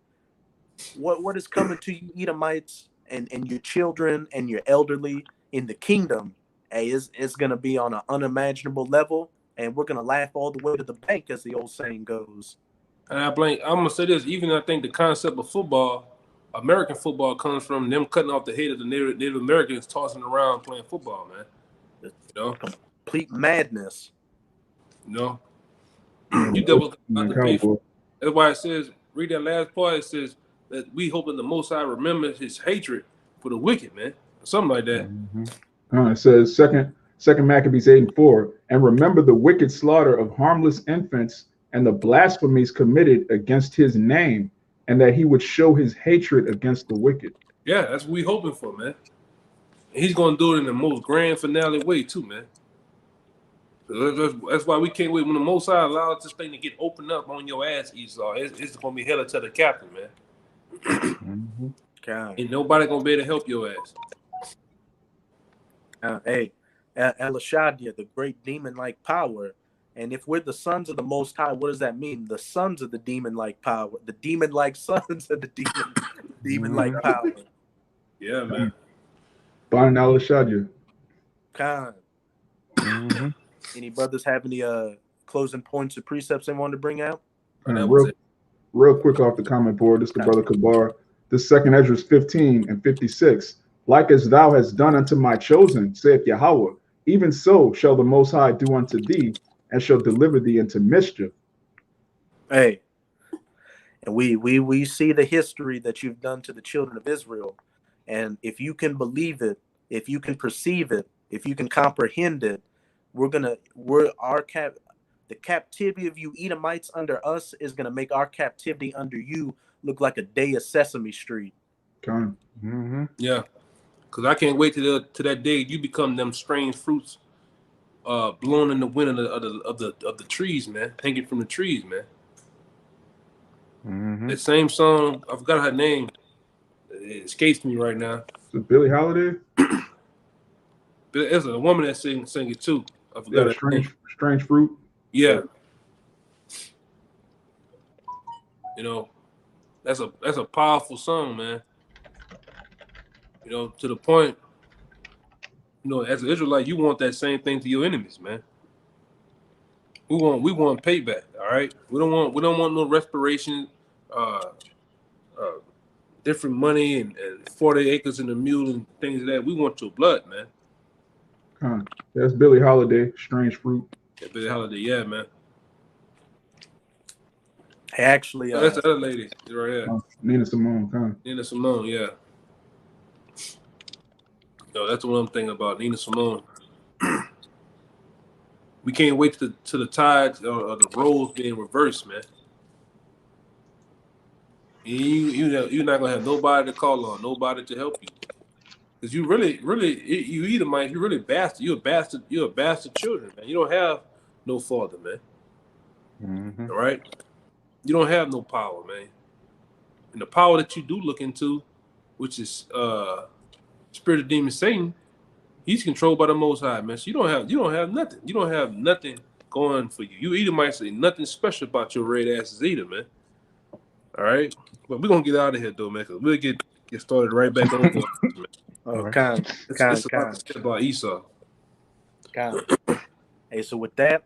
what is coming to you Edomites and your children and your elderly in the kingdom, it's going to be on an unimaginable level, and we're going to laugh all the way to the bank, as the old saying goes. And I'm going to say this, even I think the concept of football, American football, comes from them cutting off the head of the Native Americans, tossing around playing football, man. You know? Complete madness. You know? You devils got to pay for it. That's why it says, read that last part, it says that we hoping the Most High remembers his hatred for the wicked, man. Something like that. It says second Maccabees 8:4, and remember the wicked slaughter of harmless infants and the blasphemies committed against his name, and that he would show his hatred against the wicked. Yeah, that's what we hoping for, man. And he's going to do it in the most grand finale way, too, man. That's why we can't wait. When the Most High allows this thing to get opened up on your ass, Esau, it's going to be hella to the captain, man. Ain't nobody going to be able to help your ass. Elishadia, the great demon-like power. And if we're the sons of the Most High, what does that mean? The sons of the demon-like power. The demon-like sons of the demon-like power. Yeah, man. Bon Elishadia. Khan. Any brothers have any closing points or precepts they want to bring out? Real quick off the comment board, this is the brother Kabar. This 2 Esdras 15 and 56. Like as thou hast done unto my chosen, saith Yahweh, even so shall the Most High do unto thee, and shall deliver thee into mischief. Hey, and we see the history that you've done to the children of Israel. And if you can believe it, if you can perceive it, if you can comprehend it, the captivity of you Edomites under us is gonna make our captivity under you look like a day of Sesame Street. Yeah, because I can't wait to that day you become them strange fruits, blown in the wind of the trees, man, hanging from the trees, man. That same song, I forgot her name. It escapes me right now. Is it Billie Holiday? There's a woman that sing it too. I forgot her name. Strange Fruit. Yeah. You know, that's a powerful song, man. You know, to the point You know, as an Israelite, you want that same thing to your enemies, man. We want payback. All right. We don't want no respiration, different money and 40 acres in the mule and things like that. We want your blood, man. That's Billie Holiday, Strange Fruit. Yeah, Billie Holiday, yeah, man. Hey, actually, That's the other lady right here. Nina Simone, Nina Simone, yeah. Yo, that's what I'm thinking about, Nina Simone. We can't wait to the tides or the roles being reversed, man. You're not gonna have nobody to call on, nobody to help you, because you really, you Edomites, you really bastard. You're a bastard children, man. You don't have no father, man. Mm-hmm. All right, you don't have no power, man. And the power that you do look into, which is spirit of demon Satan, he's controlled by the Most High, man. So you don't have nothing. You don't have nothing going for you. You Edomites say nothing special about your red asses either, man. All right, but we're gonna get out of here though, man, because we'll get started right back on. Man. Oh, Right. It's a lot to say about Esau. Hey, so with that,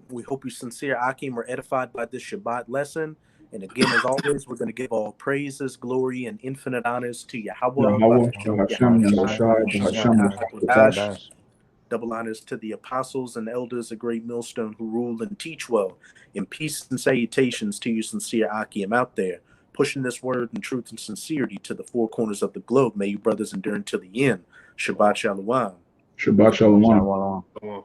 we hope you sincere Akim were edified by this Shabbat lesson. And again, as always, we're going to give all praises, glory, and infinite honors to Yahweh, double honors to the apostles and elders of Great Millstone who rule and teach well. And peace and salutations to you, sincere Akim out there, pushing this word in truth and sincerity to the four corners of the globe. May you brothers endure until the end. Shabbat Shalom. Shabbat Shalom. Shalom. Come on.